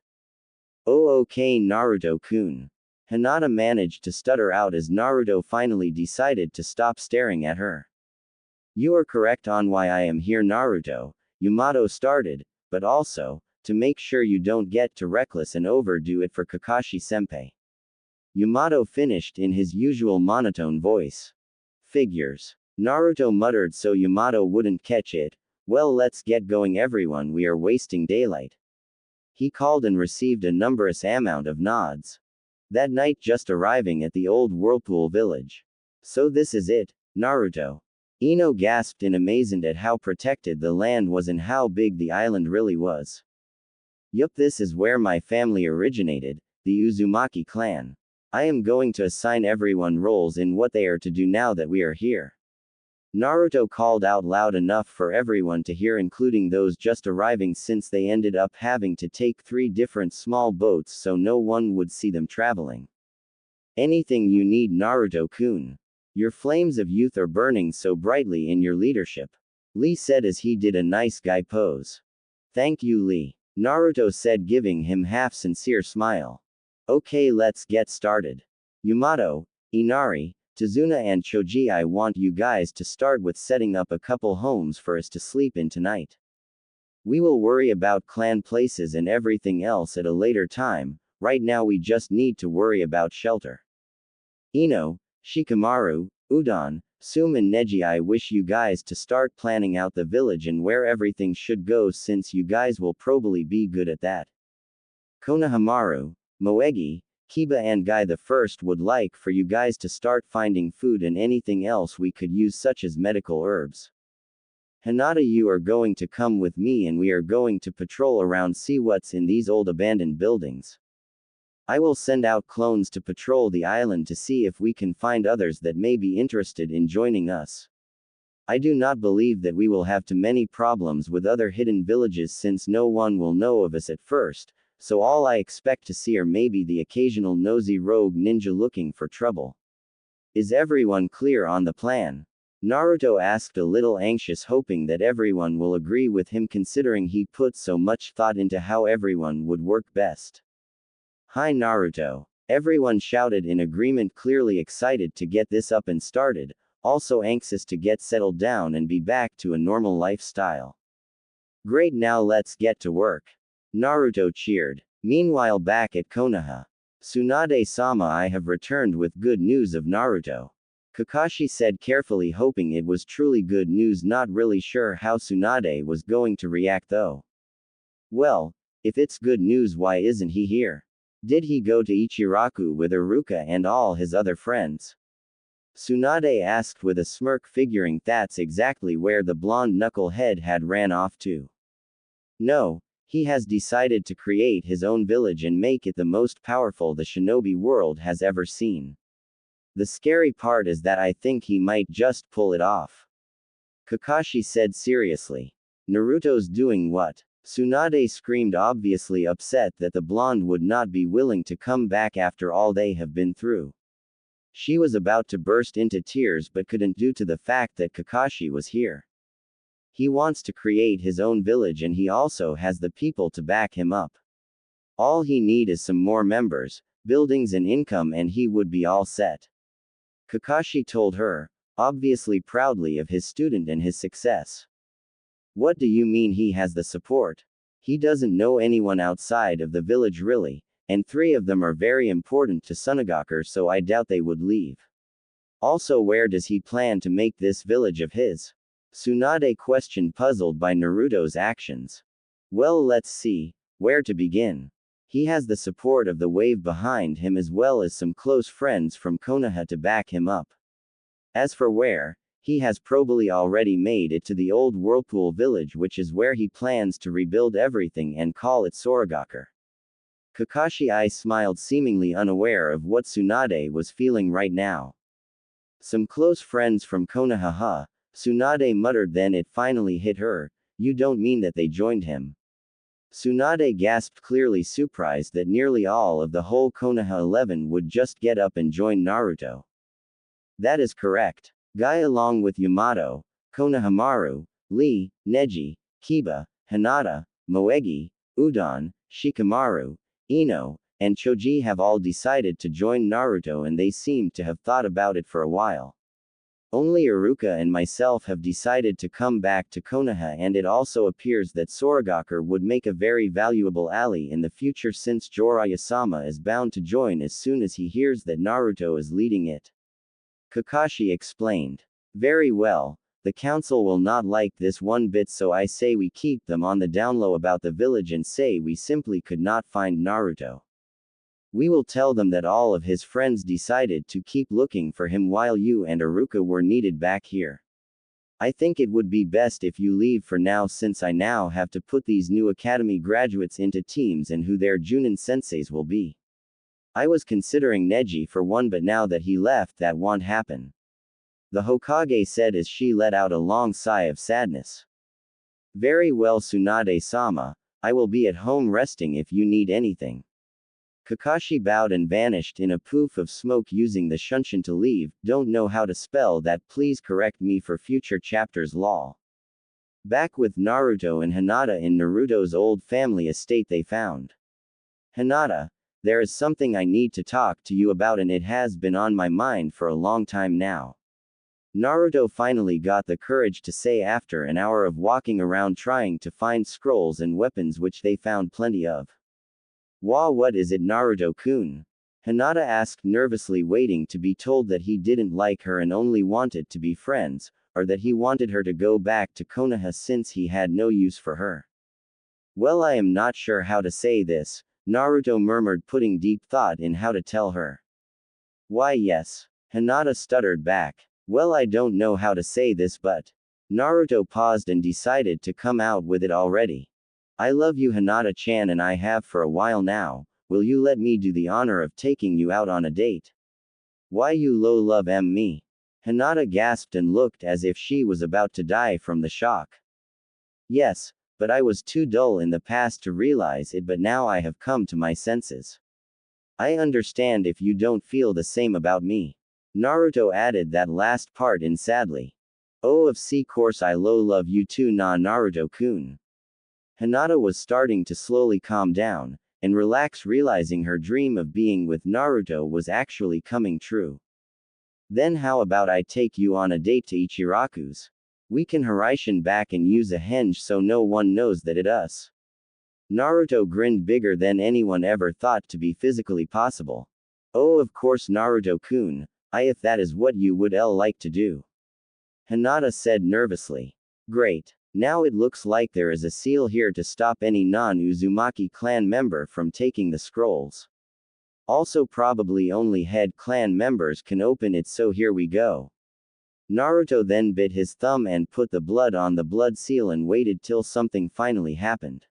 Oh, okay, Naruto-kun. Hinata managed to stutter out as Naruto finally decided to stop staring at her. You are correct on why I am here, Naruto. Yamato started, but also, to make sure you don't get too reckless and overdo it for Kakashi-senpai. Yamato finished in his usual monotone voice. Figures. Naruto muttered so Yamato wouldn't catch it. Well, let's get going everyone, we are wasting daylight. He called and received a numberless amount of nods. That night, just arriving at the old whirlpool village. So this is it, Naruto. Ino gasped in amazement at how protected the land was and how big the island really was. Yup, this is where my family originated, the Uzumaki clan. I am going to assign everyone roles in what they are to do now that we are here. Naruto called out loud enough for everyone to hear, including those just arriving, since they ended up having to take 3 different small boats so no one would see them traveling. Anything you need, Naruto-kun. Your flames of youth are burning so brightly in your leadership. Lee said as he did a nice guy pose. Thank you, Lee. Naruto said, giving him half-sincere smile. Okay, let's get started. Yamato, Inari, Tazuna and Choji, I want you guys to start with setting up a couple homes for us to sleep in tonight. We will worry about clan places and everything else at a later time, right now we just need to worry about shelter. Ino, Shikamaru, Udon, Sum and Neji, I wish you guys to start planning out the village and where everything should go, since you guys will probably be good at that. Konohamaru, Moegi, Kiba and Guy the First would like for you guys to start finding food and anything else we could use, such as medical herbs. Hinata, you are going to come with me and we are going to patrol around, see what's in these old abandoned buildings. I will send out clones to patrol the island to see if we can find others that may be interested in joining us. I do not believe that we will have too many problems with other hidden villages, since no one will know of us at first, so all I expect to see are maybe the occasional nosy rogue ninja looking for trouble. Is everyone clear on the plan? Naruto asked, a little anxious, hoping that everyone will agree with him considering he put so much thought into how everyone would work best. Hi Naruto. Everyone shouted in agreement, clearly excited to get this up and started, also anxious to get settled down and be back to a normal lifestyle. Great, now let's get to work. Naruto cheered. Meanwhile, back at Konoha. Tsunade-sama, I have returned with good news of Naruto. Kakashi said carefully, hoping it was truly good news, not really sure how Tsunade was going to react though. Well, if it's good news, why isn't he here? Did he go to Ichiraku with Iruka and all his other friends? Tsunade asked with a smirk, figuring that's exactly where the blonde knucklehead had ran off to. No, he has decided to create his own village and make it the most powerful the shinobi world has ever seen. The scary part is that I think he might just pull it off. Kakashi said seriously. Naruto's doing what? Tsunade screamed, obviously upset that the blonde would not be willing to come back after all they have been through. She was about to burst into tears but couldn't due to the fact that Kakashi was here. He wants to create his own village and he also has the people to back him up. All he need is some more members, buildings and income and he would be all set. Kakashi told her, obviously proudly of his student and his success. What do you mean he has the support? He doesn't know anyone outside of the village really, and 3 of them are very important to Sunagaku, so I doubt they would leave. Also, where does he plan to make this village of his? Tsunade questioned, puzzled by Naruto's actions. Well, let's see, where to begin. He has the support of the wave behind him as well as some close friends from Konoha to back him up. As for where, he has probably already made it to the old whirlpool village, which is where he plans to rebuild everything and call it Soragaku. Kakashi I smiled, seemingly unaware of what Tsunade was feeling right now. Some close friends from Konoha, huh? Tsunade muttered, then it finally hit her. You don't mean that they joined him? Tsunade gasped, clearly surprised that nearly all of the whole Konoha 11 would just get up and join Naruto. That is correct. Guy along with Yamato, Konohamaru, Lee, Neji, Kiba, Hinata, Moegi, Udon, Shikamaru, Ino, and Choji have all decided to join Naruto and they seem to have thought about it for a while. Only Iruka and myself have decided to come back to Konoha, and it also appears that Soragaku would make a very valuable ally in the future since Jiraiya-sama is bound to join as soon as he hears that Naruto is leading it. Kakashi explained. Very well. The council will not like this one bit, so I say we keep them on the down low about the village and say we simply could not find Naruto. We will tell them that all of his friends decided to keep looking for him while you and Iruka were needed back here. I think it would be best if you leave for now, since I now have to put these new academy graduates into teams and who their Junin senseis will be. I was considering Neji for one, but now that he left, that won't happen. The Hokage said as she let out a long sigh of sadness. Very well, Tsunade-sama, I will be at home resting if you need anything. Kakashi bowed and vanished in a poof of smoke using the shunshin to leave. Don't know how to spell that, please correct me for future chapters lol. Back with Naruto and Hinata in Naruto's old family estate, they found. Hinata, there is something I need to talk to you about, and it has been on my mind for a long time now. Naruto finally got the courage to say after an hour of walking around trying to find scrolls and weapons, which they found plenty of. What is it, Naruto-kun? Hinata asked nervously, waiting to be told that he didn't like her and only wanted to be friends, or that he wanted her to go back to Konoha since he had no use for her. Well, I am not sure how to say this, Naruto murmured, putting deep thought in how to tell her. Why yes. Hinata stuttered back. Well, I don't know how to say this, but. Naruto paused and decided to come out with it already. I love you, Hinata-chan, and I have for a while now. Will you let me do the honor of taking you out on a date? Why you low love me? Hinata gasped and looked as if she was about to die from the shock. Yes, but I was too dull in the past to realize it, but now I have come to my senses. I understand if you don't feel the same about me. Naruto added that last part in sadly. Oh, of course I low love you too, Naruto-kun. Hinata was starting to slowly calm down and relax, realizing her dream of being with Naruto was actually coming true. Then how about I take you on a date to Ichiraku's? We can Hiraishin back and use a henge so no one knows that it us. Naruto grinned bigger than anyone ever thought to be physically possible. Oh, of course, Naruto-kun, if that is what you would like to do. Hinata said nervously. Great. Now it looks like there is a seal here to stop any non-Uzumaki clan member from taking the scrolls. Also probably only head clan members can open it, so here we go. Naruto then bit his thumb and put the blood on the blood seal and waited till something finally happened.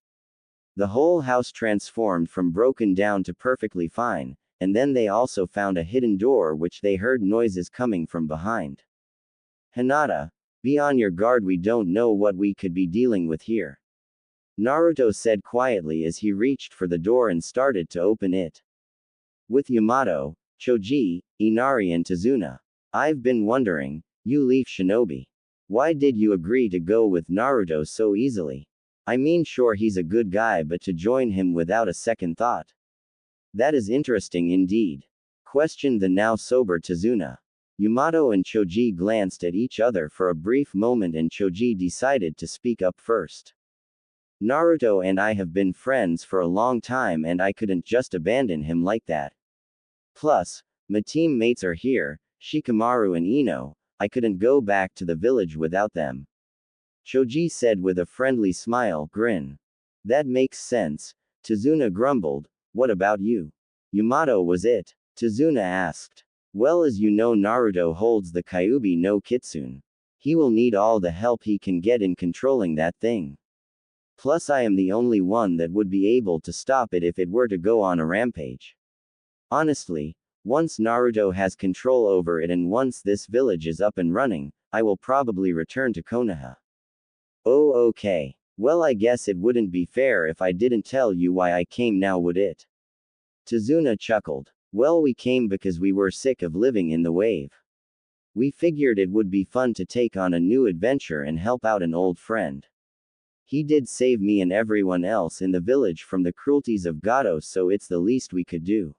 The whole house transformed from broken down to perfectly fine, and then they also found a hidden door which they heard noises coming from behind. Hinata, be on your guard, we don't know what we could be dealing with here. Naruto said quietly as he reached for the door and started to open it. With Yamato, Choji, Inari and Tazuna. I've been wondering, you leaf shinobi. Why did you agree to go with Naruto so easily? I mean, sure he's a good guy, but to join him without a second thought. That is interesting indeed. Questioned the now sober Tazuna. Yamato and Choji glanced at each other for a brief moment and Choji decided to speak up first. Naruto and I have been friends for a long time and I couldn't just abandon him like that. Plus, my teammates are here, Shikamaru and Ino, I couldn't go back to the village without them. Choji said with a friendly grin. That makes sense, Tazuna grumbled. What about you? Yamato was it? Tazuna asked. Well, as you know, Naruto holds the Kyuubi no Kitsune. He will need all the help he can get in controlling that thing. Plus I am the only one that would be able to stop it if it were to go on a rampage. Honestly, once Naruto has control over it and once this village is up and running, I will probably return to Konoha. Oh, okay. Well, I guess it wouldn't be fair if I didn't tell you why I came now, would it? Tazuna chuckled. Well, we came because we were sick of living in the wave. We figured it would be fun to take on a new adventure and help out an old friend. He did save me and everyone else in the village from the cruelties of Gato, so it's the least we could do.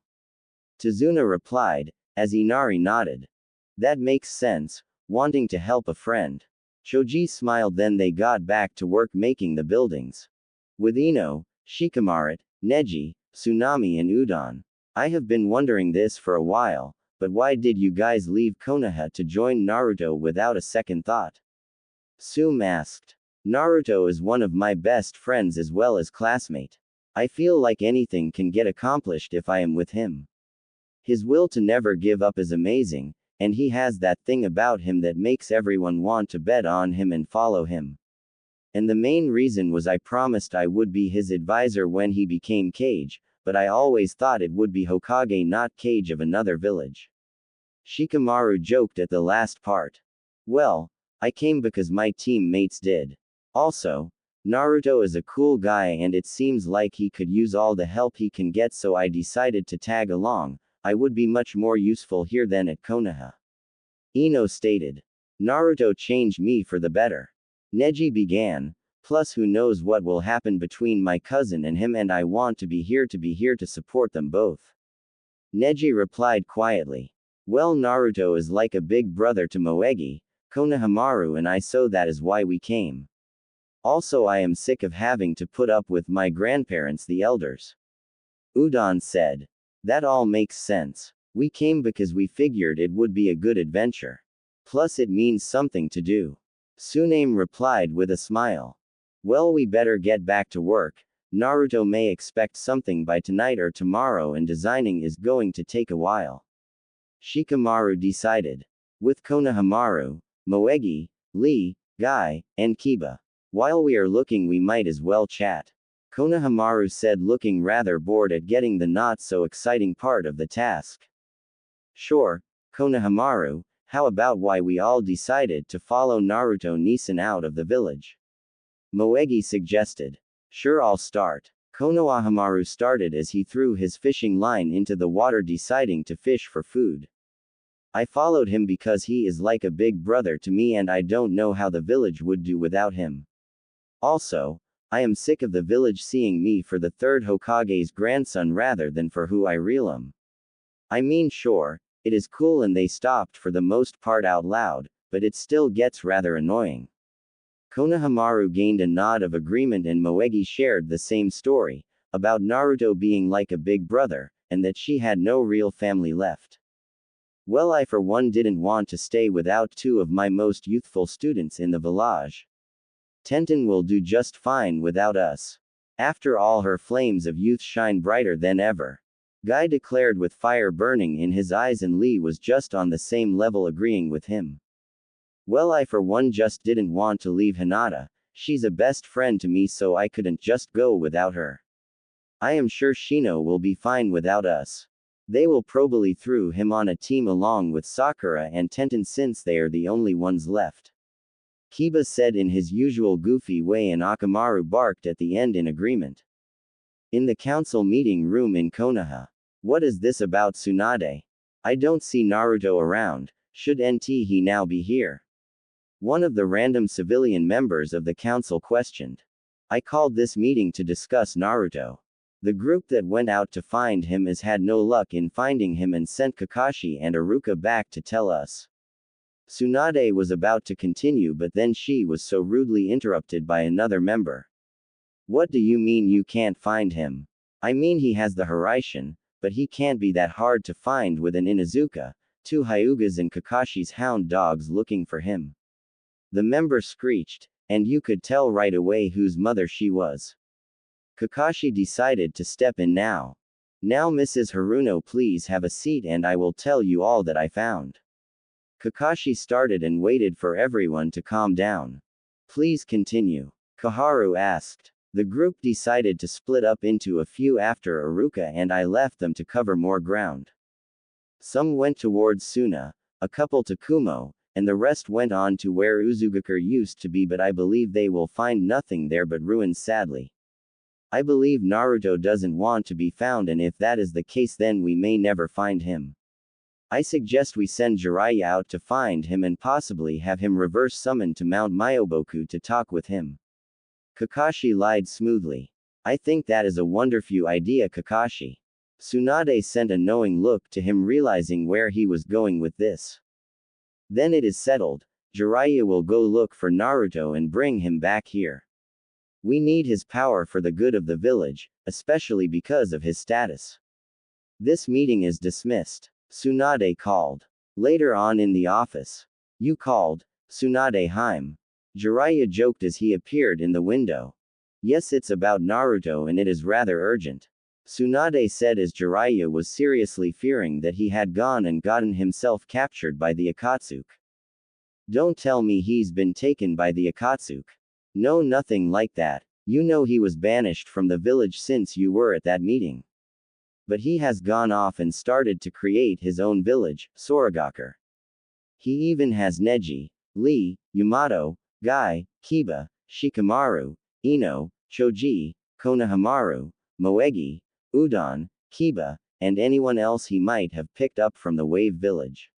Tazuna replied, as Inari nodded. That makes sense. wanting to help a friend. Choji smiled, then they got back to work making the buildings. With Ino, Shikamaru, Neji, Tsunami and Udon. I have been wondering this for a while, but why did you guys leave Konoha to join Naruto without a second thought? Sum asked. Naruto is one of my best friends as well as classmate. I feel like anything can get accomplished if I am with him. His will to never give up is amazing, and he has that thing about him that makes everyone want to bet on him and follow him. And the main reason was I promised I would be his advisor when he became Kage, but I always thought it would be Hokage, not Kage of another village. Shikamaru joked at the last part. Well, I came because my teammates did. Also, Naruto is a cool guy and it seems like he could use all the help he can get, so I decided to tag along. I would be much more useful here than at Konoha. Ino stated. Naruto changed me for the better. Neji began. Plus who knows what will happen between my cousin and him, and I want to be here to support them both. Neji replied quietly. Well, Naruto is like a big brother to Moegi, Konohamaru and I, so that is why we came. Also I am sick of having to put up with my grandparents the elders. Udon said. That all makes sense. We came because we figured it would be a good adventure. Plus it means something to do. Tsuname replied with a smile. Well, we better get back to work. Naruto may expect something by tonight or tomorrow and designing is going to take a while. Shikamaru decided. With Konohamaru, Moegi, Lee, Guy, and Kiba. While we are looking we might as well chat. Konohamaru said, looking rather bored at getting the not so exciting part of the task. Sure, Konohamaru, how about why we all decided to follow Naruto Nisan out of the village? Moegi suggested. Sure, I'll start. Konohamaru started as he threw his fishing line into the water, deciding to fish for food. I followed him because he is like a big brother to me and I don't know how the village would do without him. Also, I am sick of the village seeing me for the third Hokage's grandson rather than for who I really am. I mean, sure, it is cool and they stopped for the most part out loud, but it still gets rather annoying. Konohamaru gained a nod of agreement and Moegi shared the same story, about Naruto being like a big brother, and that she had no real family left. Well, I for one didn't want to stay without two of my most youthful students in the village. Tenten will do just fine without us. After all, her flames of youth shine brighter than ever. Guy declared with fire burning in his eyes, and Lee was just on the same level, agreeing with him. Well, I for one just didn't want to leave Hinata. She's a best friend to me, so I couldn't just go without her. I am sure Shino will be fine without us. They will probably throw him on a team along with Sakura and Tenten since they are the only ones left. Kiba said in his usual goofy way, and Akamaru barked at the end in agreement. In the council meeting room in Konoha. What is this about Tsunade? I don't see Naruto around. Shouldn't he now be here? One of the random civilian members of the council questioned. I called this meeting to discuss Naruto. The group that went out to find him has had no luck in finding him and sent Kakashi and Iruka back to tell us. Tsunade was about to continue, but then she was so rudely interrupted by another member. What do you mean you can't find him? I mean, he has the Hiraishin, but he can't be that hard to find with an Inuzuka, two Hyugas and Kakashi's hound dogs looking for him. The member screeched, and you could tell right away whose mother she was. Kakashi decided to step in now. Now Mrs. Haruno, please have a seat and I will tell you all that I found. Kakashi started and waited for everyone to calm down. Please continue. Kaharu asked. The group decided to split up into a few after Iruka and I left them to cover more ground. Some went towards Suna, a couple to Kumo, and the rest went on to where Uzugakure used to be, but I believe they will find nothing there but ruins, sadly. I believe Naruto doesn't want to be found, and if that is the case then we may never find him. I suggest we send Jiraiya out to find him and possibly have him reverse summon to Mount Myoboku to talk with him. Kakashi lied smoothly. I think that is a wonderful idea, Kakashi. Tsunade sent a knowing look to him, realizing where he was going with this. Then it is settled. Jiraiya will go look for Naruto and bring him back here. We need his power for the good of the village, especially because of his status. This meeting is dismissed. Tsunade called. Later on in the office. You called, Tsunade Heim. Jiraiya joked as he appeared in the window. Yes, it's about Naruto and it is rather urgent. Tsunade said as Jiraiya was seriously fearing that he had gone and gotten himself captured by the Akatsuki. Don't tell me he's been taken by the Akatsuki. No, nothing like that. You know he was banished from the village since you were at that meeting. But he has gone off and started to create his own village, Soragakur. He even has Neji, Lee, Yamato, Gai, Kiba, Shikamaru, Ino, Choji, Konohamaru, Moegi, Udon, Kiba, and anyone else he might have picked up from the Wave Village.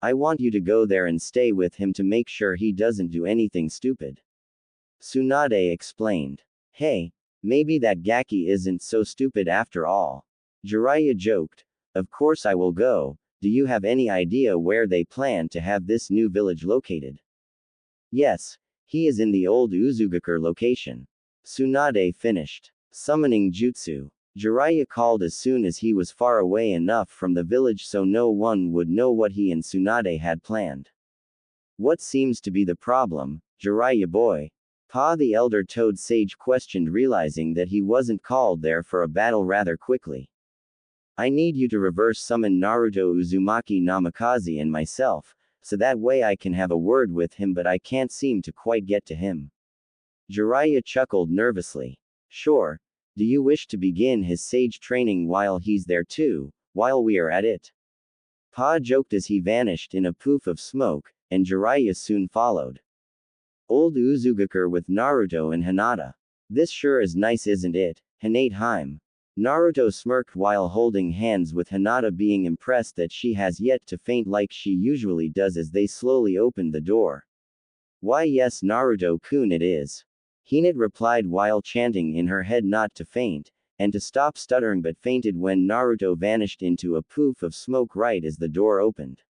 I want you to go there and stay with him to make sure he doesn't do anything stupid. Tsunade explained. Hey, maybe that Gaki isn't so stupid after all. Jiraiya joked. Of course I will go. Do you have any idea where they plan to have this new village located? Yes, he is in the old Uzugakure location. Tsunade finished. Summoning jutsu. Jiraiya called as soon as he was far away enough from the village so no one would know what he and Tsunade had planned. What seems to be the problem, Jiraiya boy? Pa the elder toad sage questioned, realizing that he wasn't called there for a battle rather quickly. I need you to reverse summon Naruto Uzumaki Namikaze and myself, so that way I can have a word with him, but I can't seem to quite get to him. Jiraiya chuckled nervously. Sure. Do you wish to begin his sage training while he's there too, while we are at it? Pa joked as he vanished in a poof of smoke, and Jiraiya soon followed. Old Uzugakure with Naruto and Hinata. This sure is nice, isn't it, Hinate Heim? Naruto smirked while holding hands with Hinata, being impressed that she has yet to faint like she usually does as they slowly opened the door. Why yes, Naruto-kun, it is. Hinata replied while chanting in her head not to faint, and to stop stuttering, but fainted when Naruto vanished into a poof of smoke right as the door opened.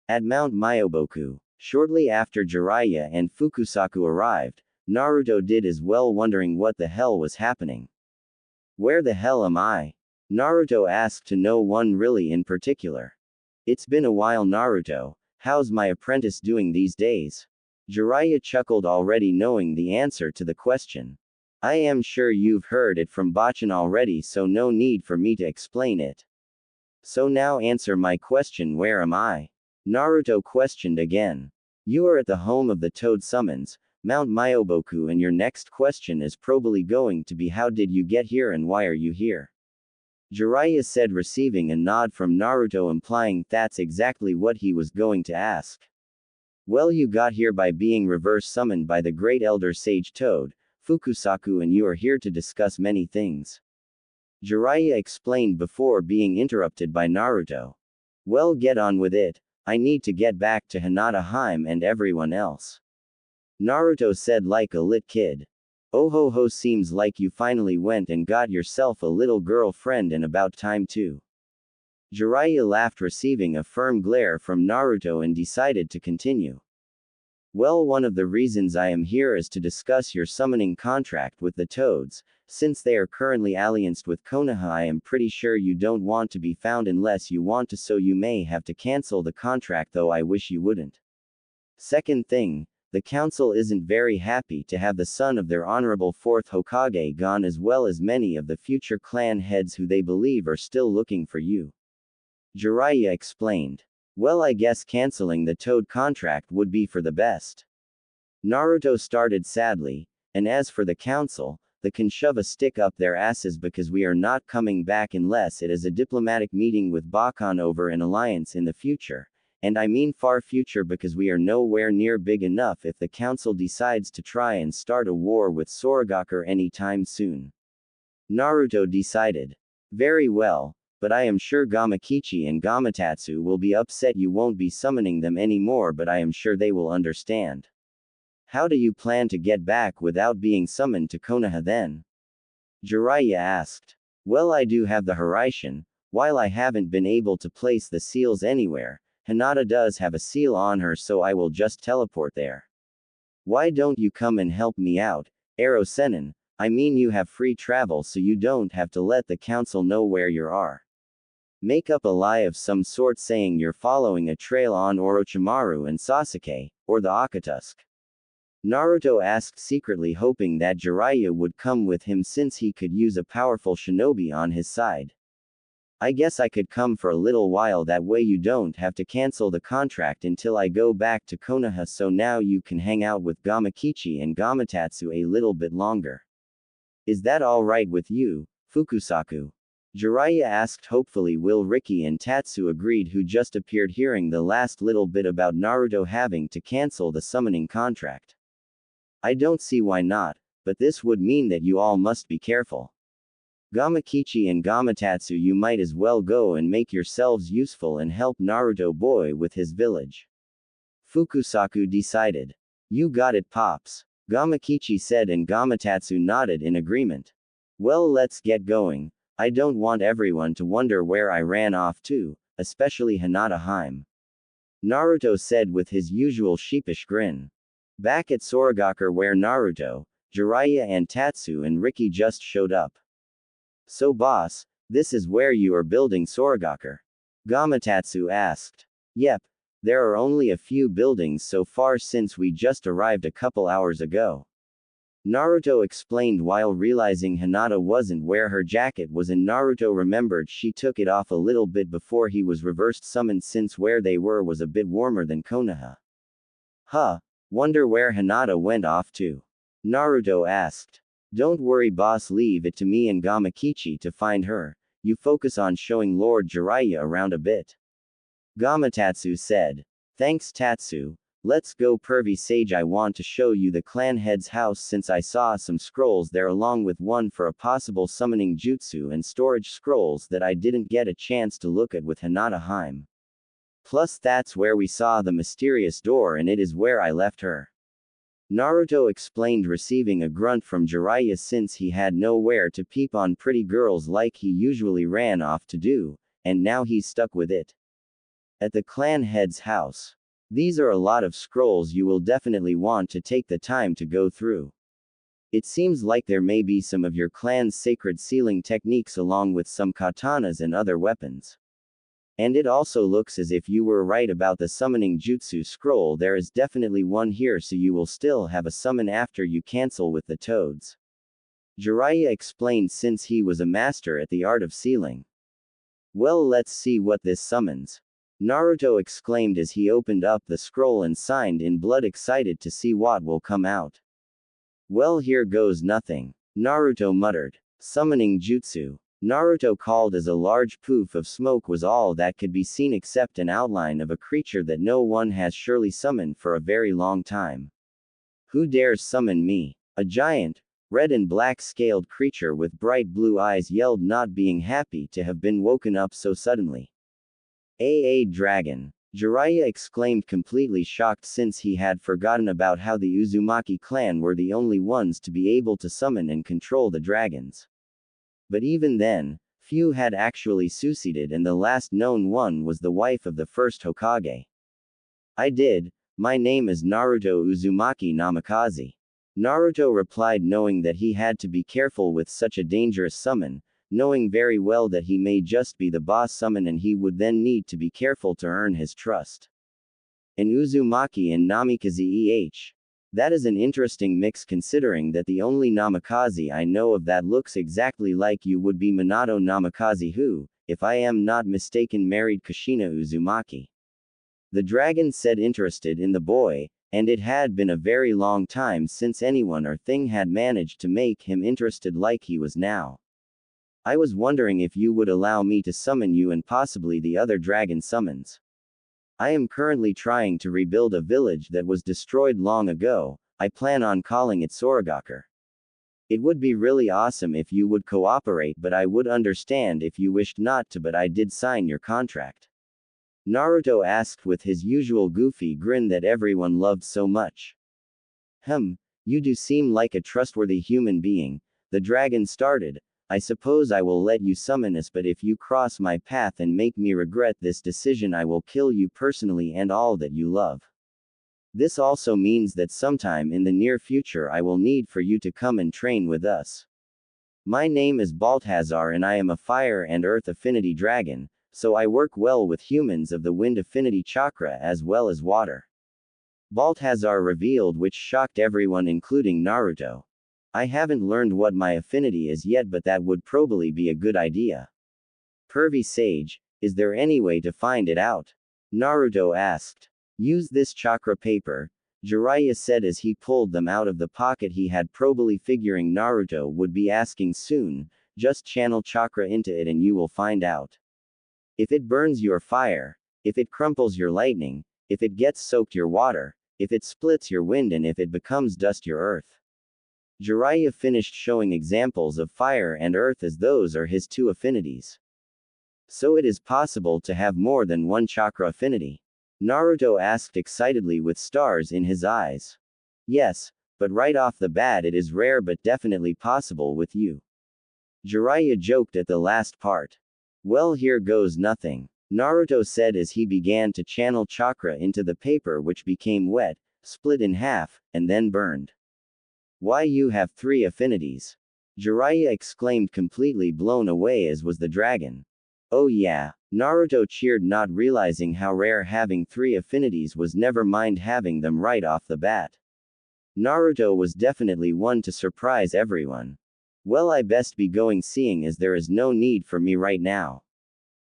At Mount Myoboku, shortly after Jiraiya and Fukusaku arrived, Naruto did as well, wondering what the hell was happening. Where the hell am I? Naruto asked to no one really in particular. It's been a while, Naruto. How's my apprentice doing these days? Jiraiya chuckled, already knowing the answer to the question. I am sure you've heard it from Bachan already, so no need for me to explain it. So now answer my question, where am I? Naruto questioned again. You are at the home of the Toad Summons, Mount Myoboku, and your next question is probably going to be how did you get here and why are you here? Jiraiya said, receiving a nod from Naruto implying that's exactly what he was going to ask. Well, you got here by being reverse summoned by the great elder sage Toad, Fukusaku, and you are here to discuss many things. Jiraiya explained before being interrupted by Naruto. Well, get on with it. I need to get back to Hinata Heim and everyone else. Naruto said like a lit kid. Oh ho ho, seems like you finally went and got yourself a little girlfriend, and about time too. Jiraiya laughed, receiving a firm glare from Naruto, and decided to continue. Well, one of the reasons I am here is to discuss your summoning contract with the Toads. Since they are currently allianced with Konoha, I am pretty sure you don't want to be found unless you want to, so you may have to cancel the contract, though I wish you wouldn't. Second thing, the council isn't very happy to have the son of their honorable fourth Hokage gone, as well as many of the future clan heads who they believe are still looking for you. Jiraiya explained. Well, I guess canceling the Toad contract would be for the best. Naruto started sadly, and as for the council, they can shove a stick up their asses because we are not coming back unless it is a diplomatic meeting with Bakan over an alliance in the future. And I mean far future, because we are nowhere near big enough if the council decides to try and start a war with Soragakur anytime soon. Naruto decided. Very well, but I am sure Gamakichi and Gamatatsu will be upset you won't be summoning them anymore, but I am sure they will understand. How do you plan to get back without being summoned to Konoha then? Jiraiya asked. Well, I do have the Hiraishin. While I haven't been able to place the seals anywhere, Hinata does have a seal on her, so I will just teleport there. Why don't you come and help me out, Ero Sennin? I mean, you have free travel, so you don't have to let the council know where you are. Make up a lie of some sort saying you're following a trail on Orochimaru and Sasuke, or the Akatsuki. Naruto asked secretly, hoping that Jiraiya would come with him since he could use a powerful shinobi on his side. I guess I could come for a little while, that way you don't have to cancel the contract until I go back to Konoha, so now you can hang out with Gamakichi and Gamatatsu a little bit longer. Is that alright with you, Fukusaku? Jiraiya asked hopefully. Will Riki and Tatsu agreed, who just appeared hearing the last little bit about Naruto having to cancel the summoning contract. I don't see why not, but this would mean that you all must be careful. Gamakichi and Gamatatsu, you might as well go and make yourselves useful and help Naruto boy with his village. Fukusaku decided. You got it, Pops, Gamakichi said, and Gamatatsu nodded in agreement. Well, let's get going. I don't want everyone to wonder where I ran off to, especially Hinata Haim. Naruto said with his usual sheepish grin. Back at Soragakure, where Naruto, Jiraiya and Tatsu and Riki just showed up. So boss, this is where you are building Soragakure? Gamatatsu asked. Yep. There are only a few buildings so far since we just arrived a couple hours ago. Naruto explained while realizing Hinata wasn't where her jacket was, and Naruto remembered she took it off a little bit before he was reversed summoned, since where they were was a bit warmer than Konoha. Huh. Wonder where Hinata went off to? Naruto asked. Don't worry boss, leave it to me and Gamakichi to find her. You focus on showing Lord Jiraiya around a bit. Gamatatsu said. Thanks Tatsu. Let's go pervy sage, I want to show you the clan head's house since I saw some scrolls there along with one for a possible summoning jutsu and storage scrolls that I didn't get a chance to look at with Hinata Haim. Plus that's where we saw the mysterious door and it is where I left her. Naruto explained, receiving a grunt from Jiraiya since he had nowhere to peep on pretty girls like he usually ran off to do, and now he's stuck with it. At the clan head's house. These are a lot of scrolls you will definitely want to take the time to go through. It seems like there may be some of your clan's sacred sealing techniques along with some katanas and other weapons. And it also looks as if you were right about the summoning jutsu scroll. There is definitely one here, so you will still have a summon after you cancel with the toads. Jiraiya explained since he was a master at the art of sealing. Well, let's see what this summons. Naruto exclaimed as he opened up the scroll and signed in blood, excited to see what will come out. Well, here goes nothing, Naruto muttered. Summoning jutsu. Naruto called as a large poof of smoke was all that could be seen, except an outline of a creature that no one has surely summoned for a very long time. Who dares summon me? A giant, red and black scaled creature with bright blue eyes yelled, not being happy to have been woken up so suddenly. A dragon, Jiraiya exclaimed, completely shocked since he had forgotten about how the Uzumaki clan were the only ones to be able to summon and control the dragons. But even then, few had actually succeeded, and the last known one was the wife of the first Hokage. I did. My name is Naruto Uzumaki Namikaze. Naruto replied, knowing that he had to be careful with such a dangerous summon, knowing very well that he may just be the boss summon and he would then need to be careful to earn his trust. An Uzumaki and Namikaze That is an interesting mix, considering that the only Namikaze I know of that looks exactly like you would be Minato Namikaze, who, if I am not mistaken, married Kushina Uzumaki. The dragon said, interested in the boy, and it had been a very long time since anyone or thing had managed to make him interested like he was now. I was wondering if you would allow me to summon you and possibly the other dragon summons. I am currently trying to rebuild a village that was destroyed long ago. I plan on calling it Soragakure. It would be really awesome if you would cooperate, but I would understand if you wished not to, but I did sign your contract. Naruto asked with his usual goofy grin that everyone loved so much. You do seem like a trustworthy human being, the dragon started, I suppose I will let you summon us, but if you cross my path and make me regret this decision, I will kill you personally and all that you love. This also means that sometime in the near future I will need for you to come and train with us. My name is Balthazar and I am a fire and earth affinity dragon, so I work well with humans of the wind affinity chakra as well as water. Balthazar revealed, which shocked everyone including Naruto. I haven't learned what my affinity is yet, but that would probably be a good idea. Pervy Sage, is there any way to find it out? Naruto asked. Use this chakra paper, Jiraiya said as he pulled them out of the pocket he had, probably figuring Naruto would be asking soon. Just channel chakra into it and you will find out. If it burns your fire, if it crumples your lightning, if it gets soaked your water, if it splits your wind, and if it becomes dust your earth. Jiraiya finished showing examples of fire and earth as those are his two affinities. So it is possible to have more than one chakra affinity? Naruto asked excitedly with stars in his eyes. Yes, but right off the bat it is rare but definitely possible with you. Jiraiya joked at the last part. Well, here goes nothing, Naruto said as he began to channel chakra into the paper, which became wet, split in half, and then burned. Why, you have 3 affinities? Jiraiya exclaimed, completely blown away as was the dragon. Oh yeah, Naruto cheered, not realizing how rare having 3 affinities was, never mind having them right off the bat. Naruto was definitely one to surprise everyone. Well, I best be going, seeing as there is no need for me right now.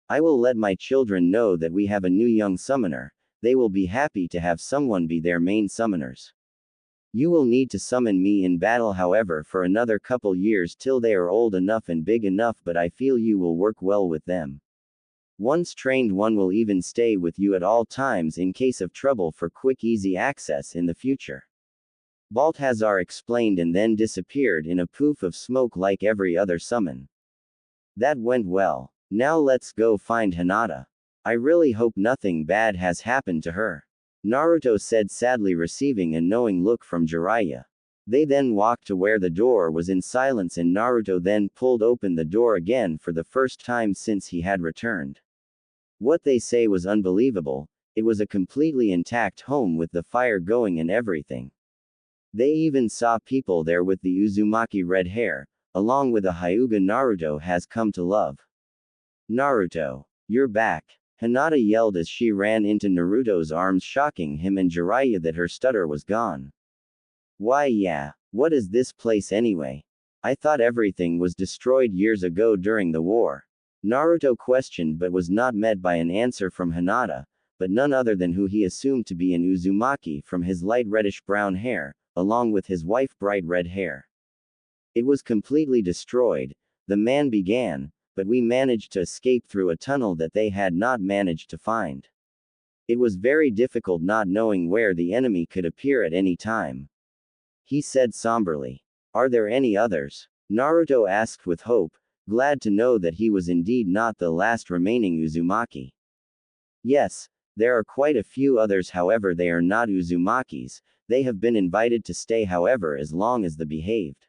I will let my children know that we have a new young summoner. They will be happy to have someone be their main summoners. You will need to summon me in battle, however, for another couple years till they are old enough and big enough, but I feel you will work well with them. Once trained, one will even stay with you at all times in case of trouble for quick easy access in the future. Balthazar explained and then disappeared in a poof of smoke like every other summon. That went well. Now let's go find Hinata. I really hope nothing bad has happened to her, Naruto said sadly, receiving a knowing look from Jiraiya. They then walked to where the door was in silence, and Naruto then pulled open the door again for the first time since he had returned. What they say was unbelievable. It was a completely intact home with the fire going and everything. They even saw people there with the Uzumaki red hair, along with a Hyuga Naruto has come to love. Naruto, you're back, Hinata yelled as she ran into Naruto's arms, shocking him and Jiraiya that her stutter was gone. Why yeah, what is this place anyway? I thought everything was destroyed years ago during the war. Naruto questioned, but was not met by an answer from Hinata, but none other than who he assumed to be an Uzumaki from his light reddish brown hair, along with his wife bright red hair. It was completely destroyed, the man began, but we managed to escape through a tunnel that they had not managed to find. It was very difficult not knowing where the enemy could appear at any time, he said somberly. Are there any others? Naruto asked with hope, glad to know that he was indeed not the last remaining Uzumaki. Yes, there are quite a few others, however they are not Uzumakis. They have been invited to stay, however, as long as they behaved.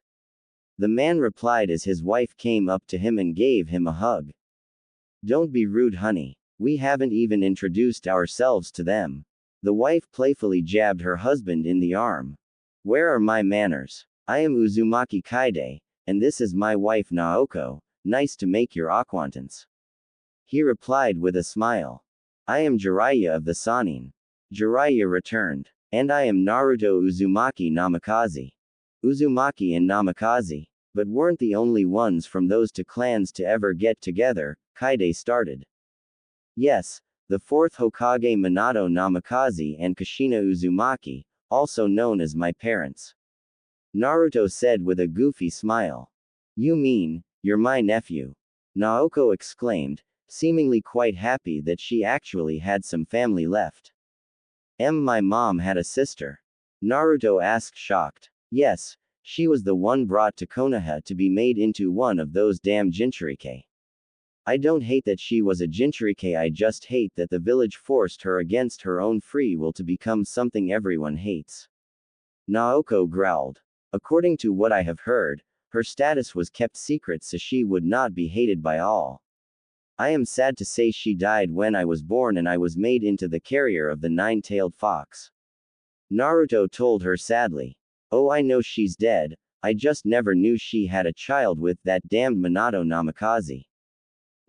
The man replied as his wife came up to him and gave him a hug. Don't be rude, honey. We haven't even introduced ourselves to them. The wife playfully jabbed her husband in the arm. Where are my manners? I am Uzumaki Kaide, and this is my wife Naoko. Nice to make your acquaintance. He replied with a smile. I am Jiraiya of the Sannin. Jiraiya returned. And I am Naruto Uzumaki Namikaze. Uzumaki and Namikaze, but weren't the only ones from those 2 clans to ever get together, Kaide started. Yes, the 4th Hokage Minato Namikaze and Kushina Uzumaki, also known as my parents. Naruto said with a goofy smile. You mean, you're my nephew? Naoko exclaimed, seemingly quite happy that she actually had some family left. My mom had a sister? Naruto asked, shocked. Yes, she was the one brought to Konoha to be made into one of those damn Jinchuriki. I don't hate that she was a Jinchuriki, I just hate that the village forced her against her own free will to become something everyone hates. Naoko growled. According to what I have heard, her status was kept secret so she would not be hated by all. I am sad to say she died when I was born and I was made into the carrier of the nine-tailed fox. Naruto told her sadly. Oh, I know she's dead, I just never knew she had a child with that damned Minato Namikaze.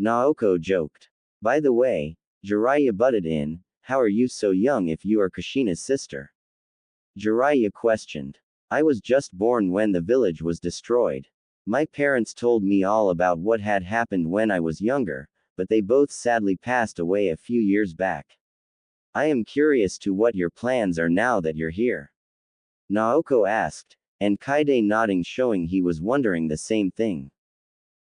Naoko joked. By the way, Jiraiya butted in, how are you so young if you are Kushina's sister? Jiraiya questioned. I was just born when the village was destroyed. My parents told me all about what had happened when I was younger, but they both sadly passed away a few years back. I am curious to what your plans are now that you're here. Naoko asked, and Kaide nodding showing he was wondering the same thing.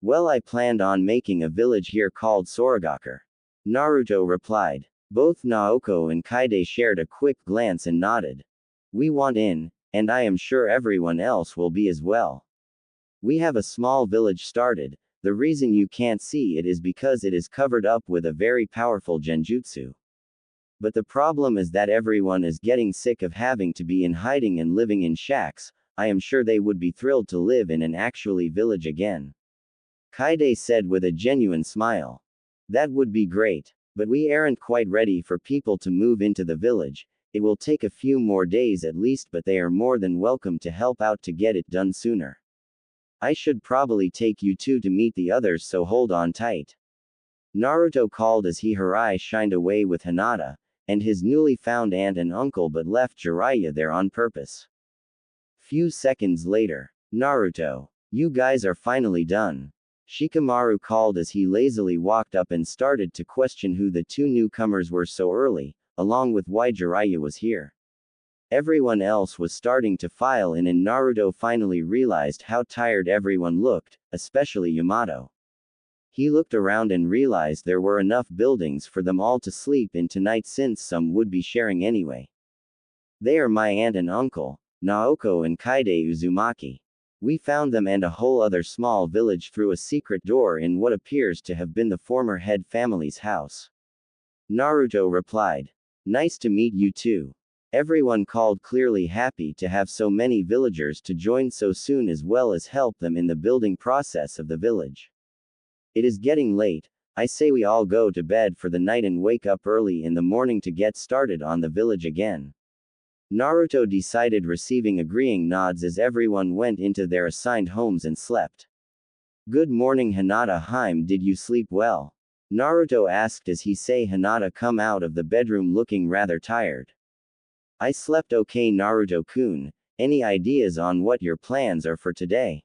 Well, I planned on making a village here called Soragakur. Naruto replied. Both Naoko and Kaide shared a quick glance and nodded. We want in, and I am sure everyone else will be as well. We have a small village started, the reason you can't see it is because it is covered up with a very powerful genjutsu. But the problem is that everyone is getting sick of having to be in hiding and living in shacks. I am sure they would be thrilled to live in an actually village again. Kaide said with a genuine smile. That would be great, but we aren't quite ready for people to move into the village. It will take a few more days at least, but they are more than welcome to help out to get it done sooner. I should probably take you two to meet the others, so hold on tight. Naruto called as her eye shined away with Hinata, and his newly found aunt and uncle, but left Jiraiya there on purpose. Few seconds later. Naruto. You guys are finally done. Shikamaru called as he lazily walked up and started to question who the two newcomers were so early, along with why Jiraiya was here. Everyone else was starting to file in and Naruto finally realized how tired everyone looked, especially Yamato. He looked around and realized there were enough buildings for them all to sleep in tonight since some would be sharing anyway. They are my aunt and uncle, Naoko and Kaide Uzumaki. We found them and a whole other small village through a secret door in what appears to have been the former head family's house. Naruto replied. Nice to meet you too. Everyone called, clearly happy to have so many villagers to join so soon as well as help them in the building process of the village. It is getting late, I say we all go to bed for the night and wake up early in the morning to get started on the village again. Naruto decided, receiving agreeing nods as everyone went into their assigned homes and slept. Good morning Hinata. Did you sleep well? Naruto asked as he saw Hinata come out of the bedroom looking rather tired. I slept okay Naruto-kun, any ideas on what your plans are for today?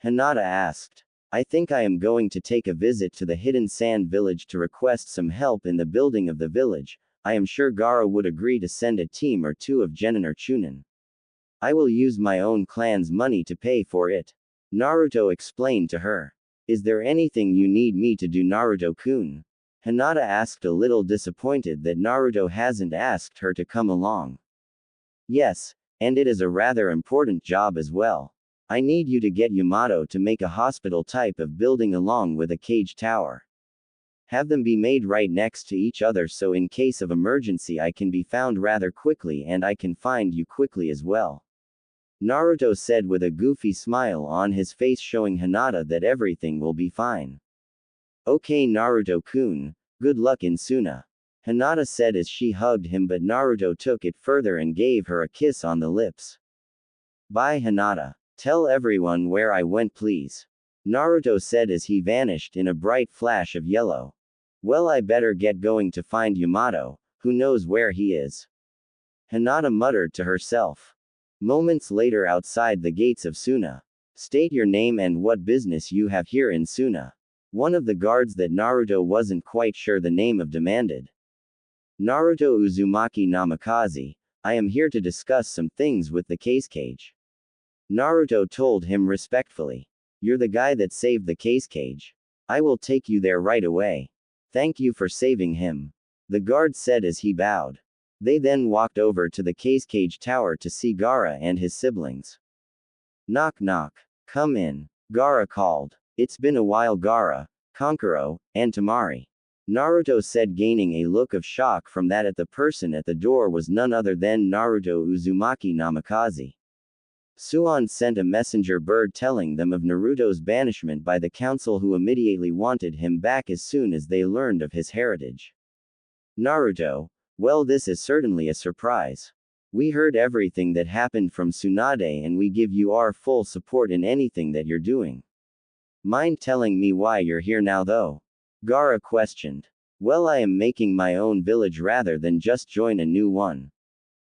Hinata asked. I think I am going to take a visit to the hidden sand village to request some help in the building of the village. I am sure Gaara would agree to send a team or two of genin or chunin. I will use my own clan's money to pay for it. Naruto explained to her. Is there anything you need me to do Naruto-kun? Hinata asked, a little disappointed that Naruto hasn't asked her to come along. Yes, and it is a rather important job as well. I need you to get Yamato to make a hospital type of building along with a cage tower. Have them be made right next to each other so in case of emergency I can be found rather quickly and I can find you quickly as well. Naruto said with a goofy smile on his face, showing Hinata that everything will be fine. Okay Naruto-kun, good luck in Suna. Hinata said as she hugged him, but Naruto took it further and gave her a kiss on the lips. Bye Hinata. Tell everyone where I went please. Naruto said as he vanished in a bright flash of yellow. Well, I better get going to find Yamato, who knows where he is. Hinata muttered to herself. Moments later, outside the gates of Suna. State your name and what business you have here in Suna. One of the guards that Naruto wasn't quite sure the name of demanded. Naruto Uzumaki Namikaze, I am here to discuss some things with the case cage. Naruto told him respectfully. You're the guy that saved the case cage. I will take you there right away. Thank you for saving him. The guard said as he bowed. They then walked over to the case cage tower to see Gaara and his siblings. Knock knock. Come in. Gaara called. It's been a while Gaara, Kankuro, and Tamari. Naruto said, gaining a look of shock from that at the person at the door was none other than Naruto Uzumaki Namikaze. Suan sent a messenger bird telling them of Naruto's banishment by the council, who immediately wanted him back as soon as they learned of his heritage. Naruto, well, this is certainly a surprise. We heard everything that happened from Tsunade and we give you our full support in anything that you're doing. Mind telling me why you're here now though? Gaara questioned. Well, I am making my own village rather than just join a new one.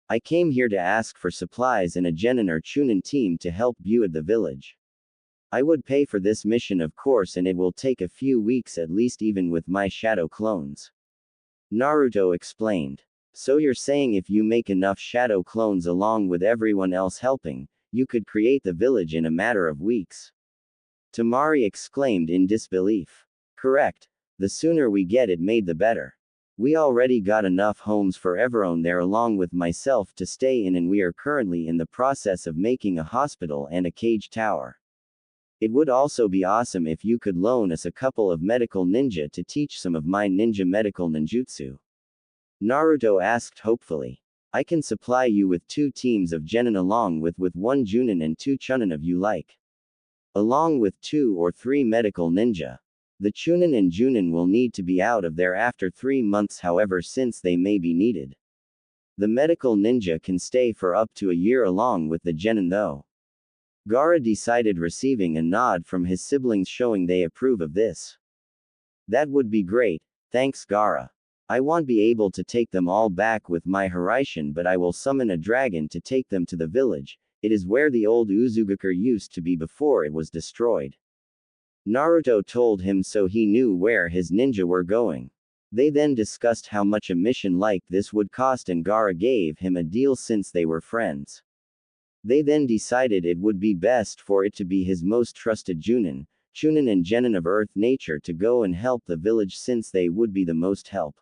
I came here to ask for supplies and a Genin or Chunin team to help build the village. I would pay for this mission of course, and it will take a few weeks at least even with my shadow clones. Naruto explained. So you're saying if you make enough shadow clones along with everyone else helping, you could create the village in a matter of weeks? Tamari exclaimed in disbelief. Correct. The sooner we get it made the better. We already got enough homes for everyone there along with myself to stay in, and we are currently in the process of making a hospital and a cage tower. It would also be awesome if you could loan us a couple of medical ninja to teach some of my ninja medical ninjutsu. Naruto asked hopefully. I can supply you with 2 teams of Genin along with 1 Junin and 2 Chunin if you like. Along with 2 or 3 medical ninja. The Chunin and Junin will need to be out of there after 3 months, however, since they may be needed. The medical ninja can stay for up to a year along with the Genin though. Gaara decided, receiving a nod from his siblings showing they approve of this. That would be great, thanks Gaara. I won't be able to take them all back with my Hiraishin, but I will summon a dragon to take them to the village. It is where the old Uzugakure used to be before it was destroyed. Naruto told him so he knew where his ninja were going. They then discussed how much a mission like this would cost, and Gaara gave him a deal since they were friends. They then decided it would be best for it to be his most trusted Junin, Chunin and Genin of Earth nature to go and help the village since they would be the most help.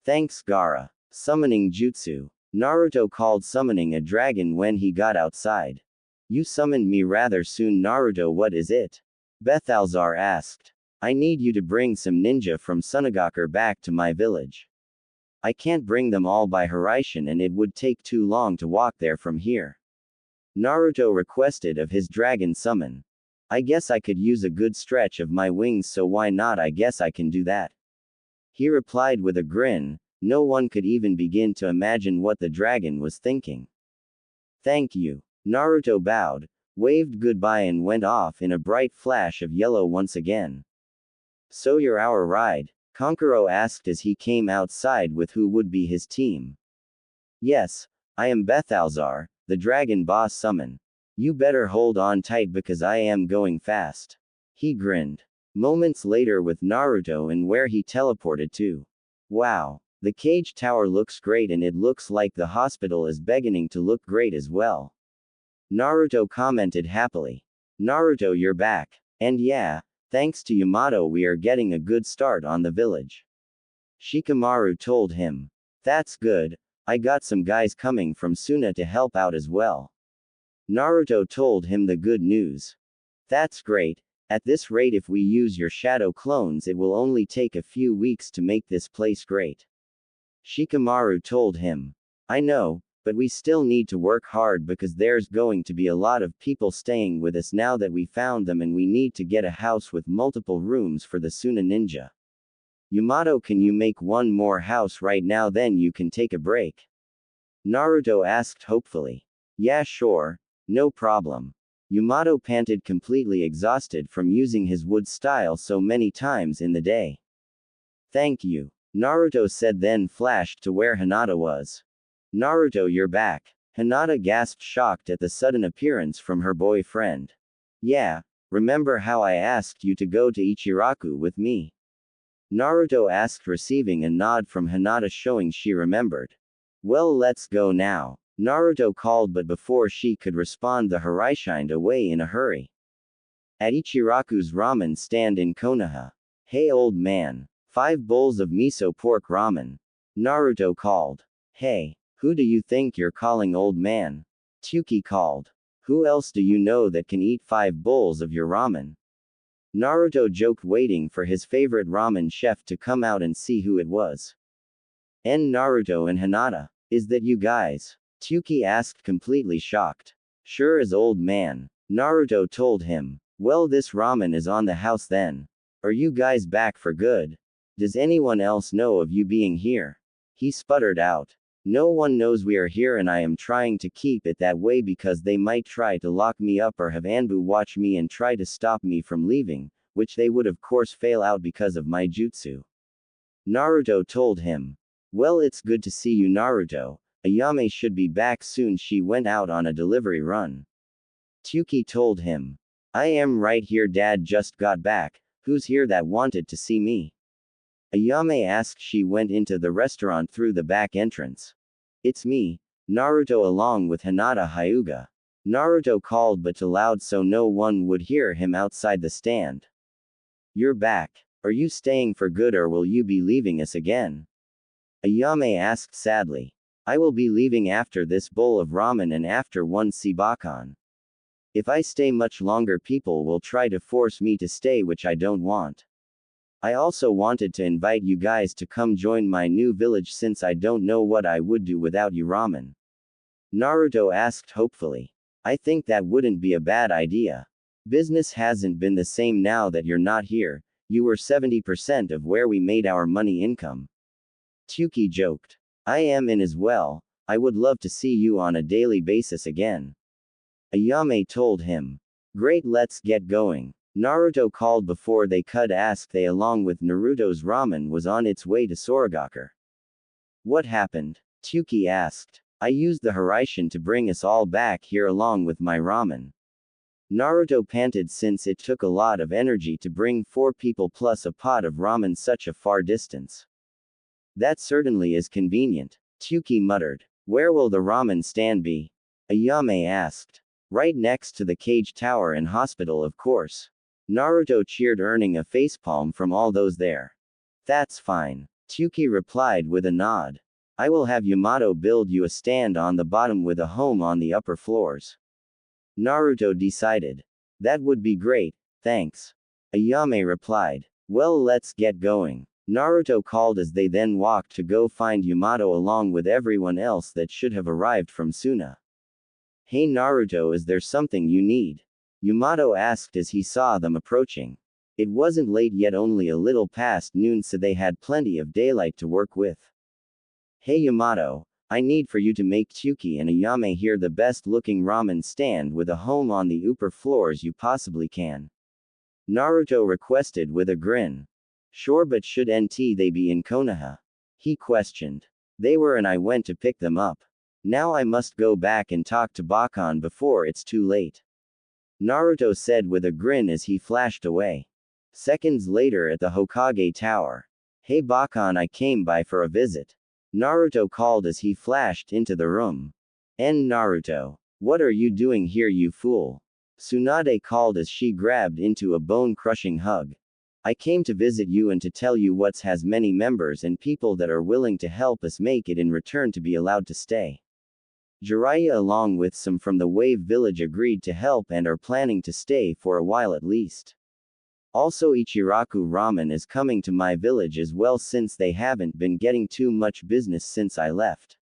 Thanks Gaara. Summoning Jutsu. Naruto called summoning a dragon when he got outside. You summoned me rather soon, Naruto. What is it? Bethalzar asked. I need you to bring some ninja from Sunagakure back to my village. I can't bring them all by Hiraishin and it would take too long to walk there from here. Naruto requested of his dragon summon. I guess I could use a good stretch of my wings, so why not? I guess I can do that. He replied with a grin. No one could even begin to imagine what the dragon was thinking. Thank you. Naruto bowed, waved goodbye and went off in a bright flash of yellow once again. So you're our ride? Kankuro asked as he came outside with who would be his team. Yes, I am Bethalzar, the dragon boss summon. You better hold on tight because I am going fast. He grinned. Moments later with Naruto and where he teleported to. Wow, the cage tower looks great and it looks like the hospital is beginning to look great as well. Naruto commented happily. Naruto, you're back. And yeah, thanks to Yamato we are getting a good start on the village. Shikamaru told him. That's good, I got some guys coming from Suna to help out as well. Naruto told him the good news. That's great, at this rate if we use your shadow clones it will only take a few weeks to make this place great. Shikamaru told him. I know, but we still need to work hard because there's going to be a lot of people staying with us now that we found them, and we need to get a house with multiple rooms for the Suna ninja. Yamato, can you make one more house right now, then you can take a break? Naruto asked hopefully. Yeah sure, no problem. Yamato panted, completely exhausted from using his wood style so many times in the day. Thank you, Naruto said, then flashed to where Hinata was. Naruto, you're back. Hinata gasped, shocked at the sudden appearance from her boyfriend. Yeah, remember how I asked you to go to Ichiraku with me? Naruto asked, receiving a nod from Hinata showing she remembered. Well, let's go now. Naruto called, but before she could respond the Hirai shined away in a hurry. At Ichiraku's ramen stand in Konoha. Hey old man. 5 bowls of miso pork ramen. Naruto called. Hey. Who do you think you're calling old man? Tsuki called. Who else do you know that can eat 5 bowls of your ramen? Naruto joked, waiting for his favorite ramen chef to come out and see who it was. Naruto and Hinata. Is that you guys? Tsuki asked, completely shocked. Sure as old man. Naruto told him. Well, this ramen is on the house then. Are you guys back for good? Does anyone else know of you being here? He sputtered out. No one knows we are here, and I am trying to keep it that way because they might try to lock me up or have Anbu watch me and try to stop me from leaving, which they would of course fail out because of my jutsu. Naruto told him. Well, it's good to see you, Naruto. Ayame should be back soon. She went out on a delivery run. Tuki told him. I am right here, Dad just got back. Who's here that wanted to see me? Ayame asked. She went into the restaurant through the back entrance. It's me, Naruto, along with Hinata Hyuga. Naruto called but too loud so no one would hear him outside the stand. You're back. Are you staying for good or will you be leaving us again? Ayame asked sadly. I will be leaving after this bowl of ramen and after one Sibakan. If I stay much longer, people will try to force me to stay, which I don't want. I also wanted to invite you guys to come join my new village since I don't know what I would do without you, ramen. Naruto asked hopefully. I think that wouldn't be a bad idea. Business hasn't been the same now that you're not here. You were 70% of where we made our money income. Tuki joked. I am in as well. I would love to see you on a daily basis again. Ayame told him. Great, let's get going. Naruto called before they could ask. They, along with Naruto's ramen, was on its way to Soragaku. What happened? Tuki asked. I used the Hiraishin to bring us all back here along with my ramen. Naruto panted since it took a lot of energy to bring 4 people plus a pot of ramen such a far distance. That certainly is convenient. Tuki muttered. Where will the ramen stand be? Ayame asked. Right next to the cage tower and hospital, of course. Naruto cheered, earning a facepalm from all those there. That's fine. Tuki replied with a nod. I will have Yamato build you a stand on the bottom with a home on the upper floors. Naruto decided. That would be great, thanks. Ayame replied. Well, let's get going. Naruto called as they then walked to go find Yamato along with everyone else that should have arrived from Suna. Hey Naruto, is there something you need? Yamato asked as he saw them approaching. It wasn't late yet, only a little past noon, so they had plenty of daylight to work with. Hey Yamato, I need for you to make Tuki and Ayame here the best looking ramen stand with a home on the upper floors you possibly can. Naruto requested with a grin. Sure, but should they be in Konoha? He questioned. They were, and I went to pick them up. Now I must go back and talk to Bakan before it's too late. Naruto said with a grin as he flashed away. Seconds later at the Hokage Tower. Hey Bakan, I came by for a visit. Naruto called as he flashed into the room. Naruto. What are you doing here, you fool? Tsunade called as she grabbed into a bone-crushing hug. I came to visit you and to tell you what's has many members and people that are willing to help us make it in return to be allowed to stay. Jiraiya along with some from the Wave Village agreed to help and are planning to stay for a while at least. Also Ichiraku Ramen is coming to my village as well since they haven't been getting too much business since I left.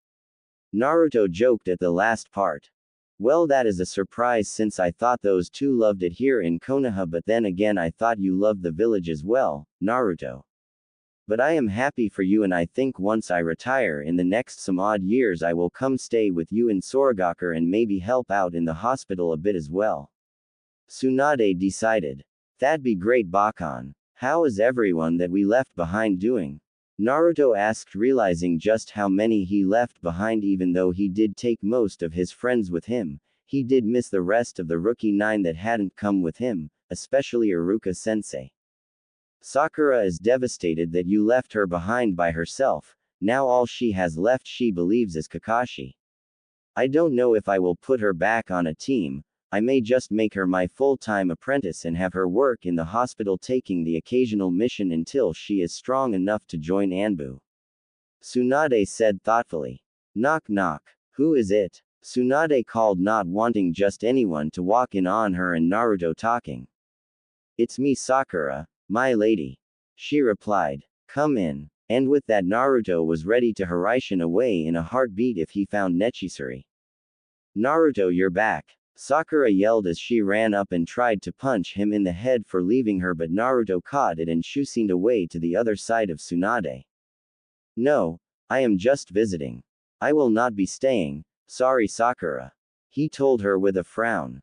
Naruto joked at the last part. Well, that is a surprise since I thought those two loved it here in Konoha, but then again I thought you loved the village as well, Naruto. But I am happy for you, and I think once I retire in the next some odd years I will come stay with you in Soragaku and maybe help out in the hospital a bit as well. Tsunade decided. That'd be great, Bakan. How is everyone that we left behind doing? Naruto asked, realizing just how many he left behind. Even though he did take most of his friends with him, he did miss the rest of the rookie 9 that hadn't come with him, especially Iruka-sensei. Sakura is devastated that you left her behind by herself. Now all she has left, she believes, is Kakashi. I don't know if I will put her back on a team. I may just make her my full-time apprentice and have her work in the hospital taking the occasional mission until she is strong enough to join Anbu. Tsunade said thoughtfully. Knock knock. Who is it? Tsunade called, not wanting just anyone to walk in on her and Naruto talking. It's me, Sakura, my lady. She replied. Come in. And with that, Naruto was ready to Hiraishin away in a heartbeat if he found Nechisari. Naruto, you're back. Sakura yelled as she ran up and tried to punch him in the head for leaving her, but Naruto caught it and shusined away to the other side of Tsunade. No, I am just visiting. I will not be staying, sorry Sakura. He told her with a frown.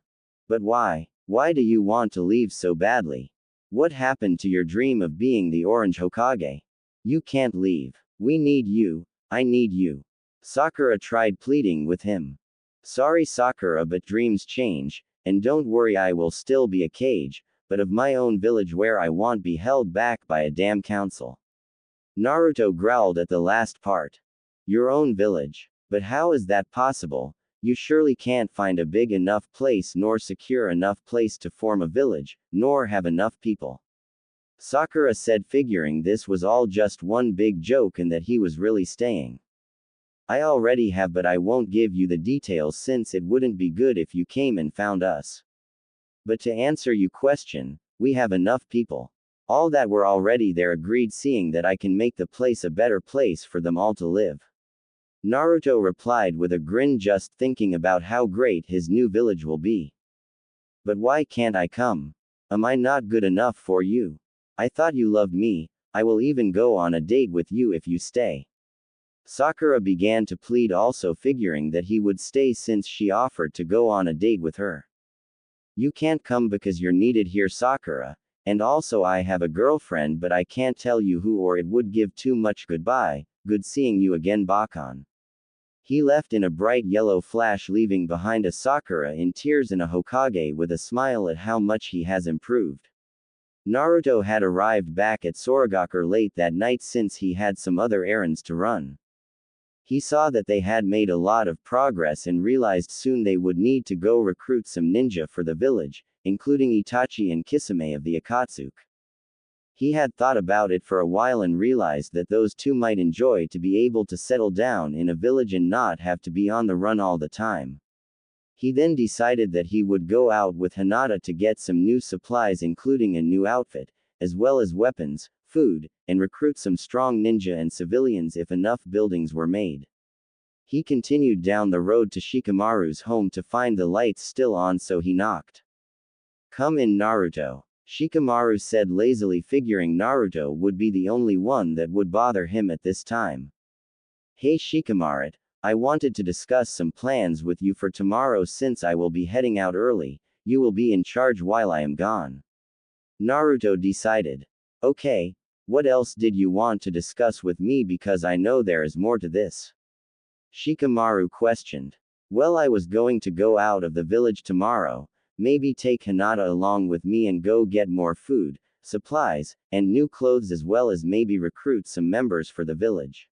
But why? Why do you want to leave so badly? What happened to your dream of being the Orange Hokage? You can't leave. We need you, I need you. Sakura tried pleading with him. Sorry Sakura, but dreams change, and don't worry, I will still be a Kage, but of my own village where I won't be held back by a damn council. Naruto growled at the last part. Your own village. But how is that possible? You surely can't find a big enough place nor secure enough place to form a village, nor have enough people. Sakura said, figuring this was all just one big joke and that he was really staying. I already have, but I won't give you the details since it wouldn't be good if you came and found us. But to answer your question, we have enough people. All that were already there agreed, seeing that I can make the place a better place for them all to live. Naruto replied with a grin, just thinking about how great his new village will be. But why can't I come? Am I not good enough for you? I thought you loved me. I will even go on a date with you if you stay. Sakura began to plead, also figuring that he would stay since she offered to go on a date with her. You can't come because you're needed here, Sakura, and also I have a girlfriend, but I can't tell you who or it would give too much. Goodbye, good seeing you again, Bakan. He left in a bright yellow flash, leaving behind a Sakura in tears and a Hokage with a smile at how much he has improved. Naruto had arrived back at Sorogakure late that night since he had some other errands to run. He saw that they had made a lot of progress and realized soon they would need to go recruit some ninja for the village, including Itachi and Kisame of the Akatsuki. He had thought about it for a while and realized that those two might enjoy to be able to settle down in a village and not have to be on the run all the time. He then decided that he would go out with Hinata to get some new supplies, including a new outfit, as well as weapons, food, and recruit some strong ninja and civilians if enough buildings were made. He continued down the road to Shikamaru's home to find the lights still on, so he knocked. Come in, Naruto. Shikamaru said lazily, figuring Naruto would be the only one that would bother him at this time. Hey Shikamaru, I wanted to discuss some plans with you for tomorrow since I will be heading out early. You will be in charge while I am gone. Naruto decided. Okay, what else did you want to discuss with me, because I know there is more to this? Shikamaru questioned. Well, I was going to go out of the village tomorrow. Maybe take Hinata along with me and go get more food, supplies, and new clothes, as well as maybe recruit some members for the village.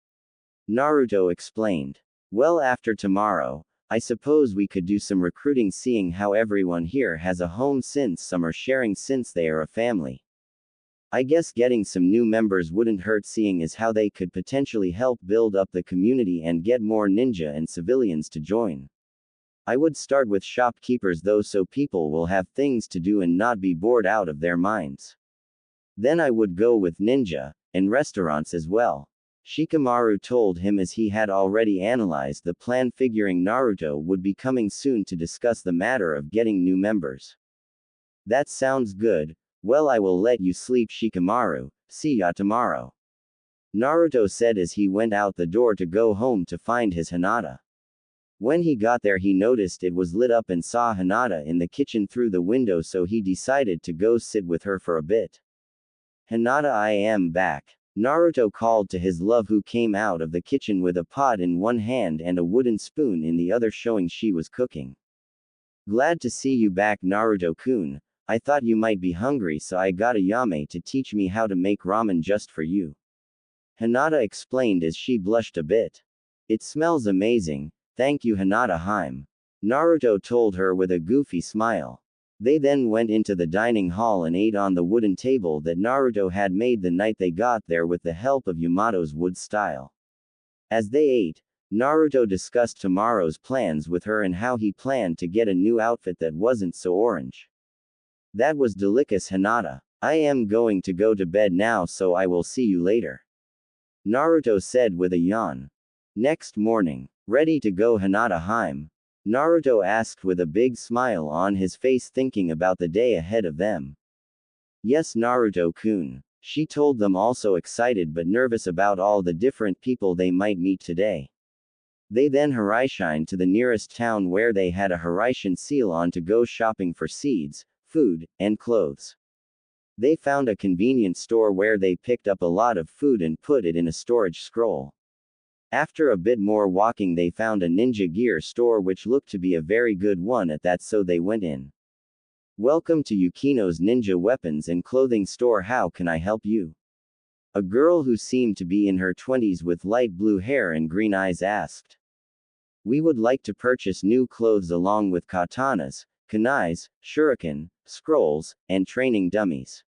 Naruto explained. Well, after tomorrow, I suppose we could do some recruiting, seeing how everyone here has a home since some are sharing since they are a family. I guess getting some new members wouldn't hurt, seeing as how they could potentially help build up the community and get more ninja and civilians to join. I would start with shopkeepers though, so people will have things to do and not be bored out of their minds. Then I would go with ninja, and restaurants as well. Shikamaru told him as he had already analyzed the plan, figuring Naruto would be coming soon to discuss the matter of getting new members. That sounds good. Well, I will let you sleep, Shikamaru. See ya tomorrow. Naruto said as he went out the door to go home to find his Hinata. When he got there, he noticed it was lit up and saw Hinata in the kitchen through the window, so he decided to go sit with her for a bit. Hinata, I am back. Naruto called to his love, who came out of the kitchen with a pot in one hand and a wooden spoon in the other, showing she was cooking. Glad to see you back, Naruto-kun. I thought you might be hungry, so I got a yame to teach me how to make ramen just for you. Hinata explained as she blushed a bit. It smells amazing. Thank you, Hinata-hime. Naruto told her with a goofy smile. They then went into the dining hall and ate on the wooden table that Naruto had made the night they got there with the help of Yamato's wood style. As they ate, Naruto discussed tomorrow's plans with her and how he planned to get a new outfit that wasn't so orange. That was delicious, Hinata. I am going to go to bed now, so I will see you later. Naruto said with a yawn. Next morning. Ready to go, Hinata-hime? Naruto asked with a big smile on his face, thinking about the day ahead of them. Yes, Naruto-kun. She told them, also excited but nervous about all the different people they might meet today. They then hurried to the nearest town where they had a Hiraishin seal on to go shopping for seeds, food, and clothes. They found a convenience store where they picked up a lot of food and put it in a storage scroll. After a bit more walking, they found a ninja gear store which looked to be a very good one at that, so they went in. Welcome to Yukino's ninja weapons and clothing store. How can I help you? A girl who seemed to be in her 20s with light blue hair and green eyes asked. We would like to purchase new clothes along with katanas, kunais, shuriken, scrolls, and training dummies.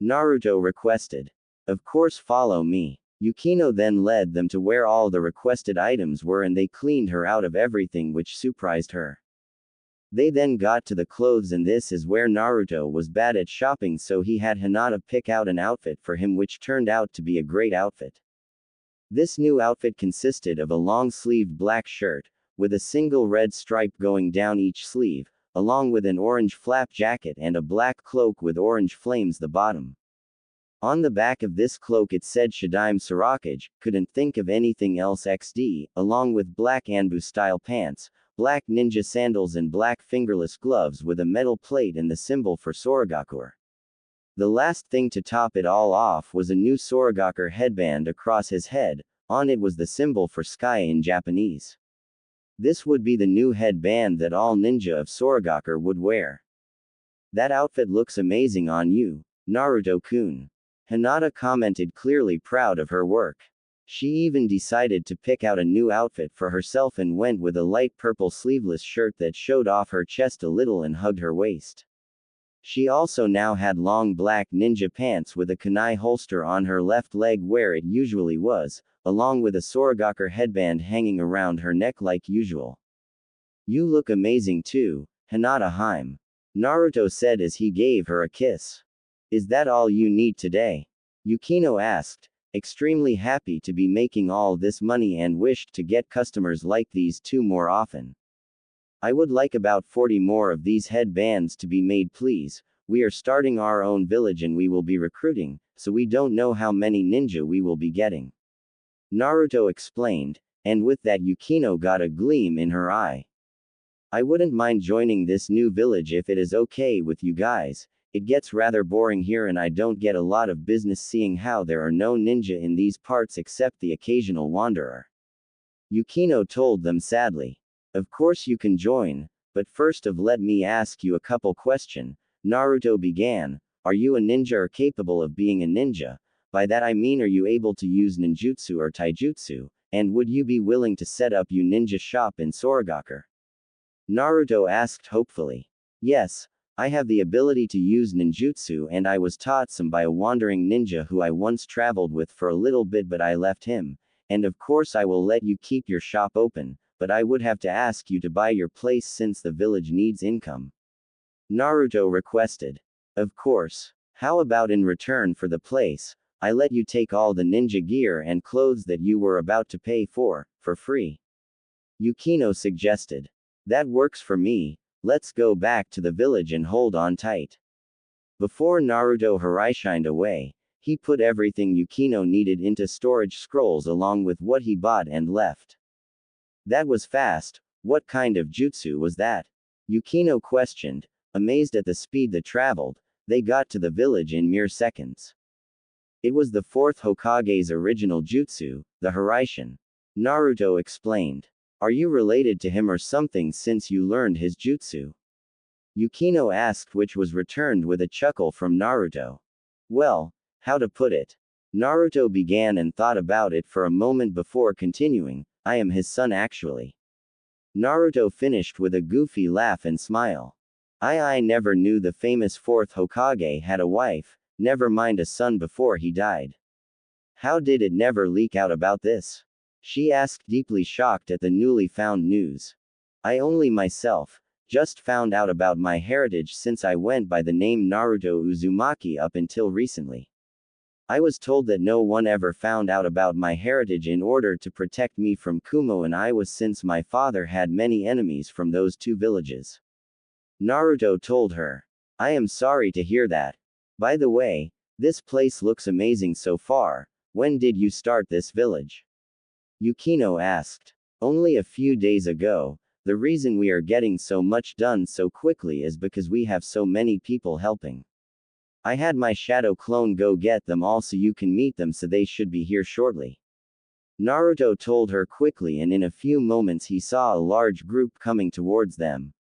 Naruto requested. Of course, follow me. Yukino then led them to where all the requested items were, and they cleaned her out of everything, which surprised her. They then got to the clothes, and this is where Naruto was bad at shopping, so he had Hinata pick out an outfit for him, which turned out to be a great outfit. This new outfit consisted of a long-sleeved black shirt, with a single red stripe going down each sleeve, along with an orange flap jacket and a black cloak with orange flames the bottom. On the back of this cloak it said Shadaime Sarakage, couldn't think of anything else XD, along with black Anbu-style pants, black ninja sandals and black fingerless gloves with a metal plate and the symbol for Soragakur. The last thing to top it all off was a new Soragakur headband across his head. On it was the symbol for sky in Japanese. This would be the new headband that all ninja of Soragakur would wear. That outfit looks amazing on you, Naruto-kun. Hinata commented, clearly proud of her work. She even decided to pick out a new outfit for herself and went with a light purple sleeveless shirt that showed off her chest a little and hugged her waist. She also now had long black ninja pants with a kunai holster on her left leg where it usually was, along with a Soragakur headband hanging around her neck like usual. You look amazing too, Hinata-hime. Naruto said as he gave her a kiss. Is that all you need today? Yukino asked, extremely happy to be making all this money and wished to get customers like these two more often. I would like about 40 more of these headbands to be made, please. We are starting our own village and we will be recruiting, so we don't know how many ninja we will be getting. Naruto explained, and with that Yukino got a gleam in her eye. I wouldn't mind joining this new village if it is okay with you guys. It gets rather boring here and I don't get a lot of business seeing how there are no ninja in these parts except the occasional wanderer. Yukino told them sadly. Of course you can join, but first of let me ask you a couple question. Naruto began. Are you a ninja or capable of being a ninja? By that I mean, are you able to use ninjutsu or taijutsu, and would you be willing to set up your ninja shop in Soragakur? Naruto asked hopefully. Yes, I have the ability to use ninjutsu and I was taught some by a wandering ninja who I once traveled with for a little bit, but I left him, and of course I will let you keep your shop open, but I would have to ask you to buy your place since the village needs income. Naruto requested. Of course. How about in return for the place, I let you take all the ninja gear and clothes that you were about to pay for free? Yukino suggested. That works for me. Let's go back to the village and hold on tight. Before Naruto hurried away, he put everything Yukino needed into storage scrolls along with what he bought and left. That was fast. What kind of jutsu was that? Yukino questioned, amazed at the speed they traveled. They got to the village in mere seconds. It was the fourth Hokage's original jutsu, the Hiraishin. Naruto explained. Are you related to him or something since you learned his jutsu? Yukino asked, which was returned with a chuckle from Naruto. Well, how to put it? Naruto began and thought about it for a moment before continuing. I am his son actually. Naruto finished with a goofy laugh and smile. I never knew the famous fourth Hokage had a wife, never mind a son before he died. How did it never leak out about this? She asked, deeply shocked at the newly found news. I only myself just found out about my heritage since I went by the name Naruto Uzumaki up until recently. I was told that no one ever found out about my heritage in order to protect me from Kumo and I was since my father had many enemies from those two villages. Naruto told her. I am sorry to hear that. By the way, this place looks amazing so far. When did you start this village? Yukino asked. Only a few days ago. The reason we are getting so much done so quickly is because we have so many people helping. I had my shadow clone go get them all so you can meet them, so they should be here shortly. Naruto told her quickly, and in a few moments he saw a large group coming towards them.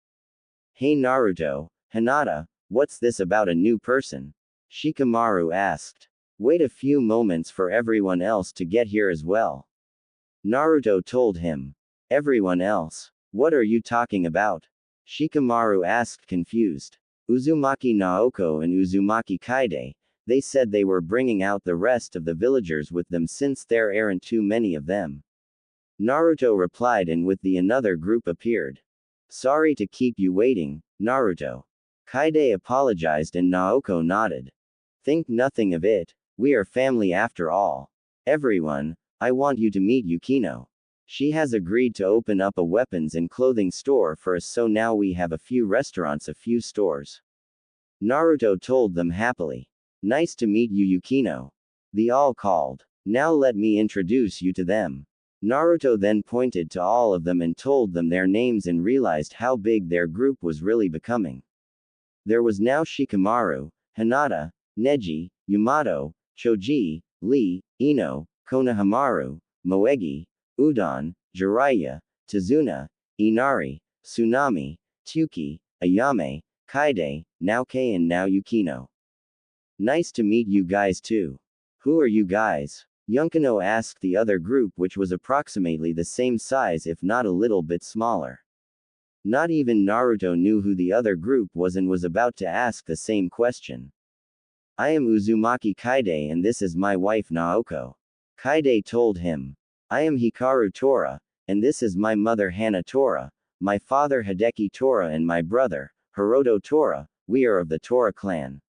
Hey Naruto, Hinata, what's this about a new person? Shikamaru asked. Wait a few moments for everyone else to get here as well. Naruto told him. Everyone else? What are you talking about? Shikamaru asked, confused. Uzumaki Naoko and Uzumaki Kaide, they said they were bringing out the rest of the villagers with them since there aren't too many of them. Naruto replied, and with the another group appeared. Sorry to keep you waiting, Naruto. Kaide apologized and Naoko nodded. Think nothing of it, we are family after all. Everyone, I want you to meet Yukino. She has agreed to open up a weapons and clothing store for us, so now we have a few restaurants, a few stores. Naruto told them happily. Nice to meet you, Yukino. They all called. Now let me introduce you to them. Naruto then pointed to all of them and told them their names and realized how big their group was really becoming. There was now Shikamaru, Hinata, Neji, Yamato, Choji, Lee, Ino, Konohamaru, Moegi, Udon, Jiraiya, Tazuna, Inari, Tsunami, Tsuki, Ayame, Kaide, Naoke and now Yukino. Nice to meet you guys too. Who are you guys? Yukino asked the other group, which was approximately the same size if not a little bit smaller. Not even Naruto knew who the other group was and was about to ask the same question. I am Uzumaki Kaide and this is my wife Naoko. Kaide told him. I am Hikaru Tora, and this is my mother Hana Tora, my father Hideki Tora and my brother, Hiroto Tora, we are of the Tora clan.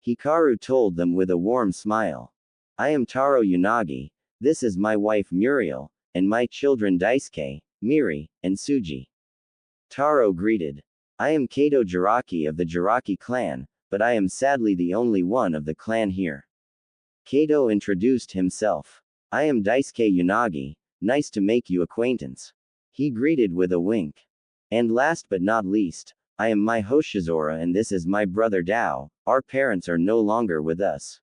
Hikaru told them with a warm smile. I am Taro Yanagi, this is my wife Muriel, and my children Daisuke, Miri, and Suji. Taro greeted. I am Kato Jiraki of the Jiraki clan, but I am sadly the only one of the clan here. Kato introduced himself. I am Daisuke Yanagi, nice to make you acquaintance. He greeted with a wink. And last but not least, I am Mai Hoshizora and this is my brother Dao, our parents are no longer with us.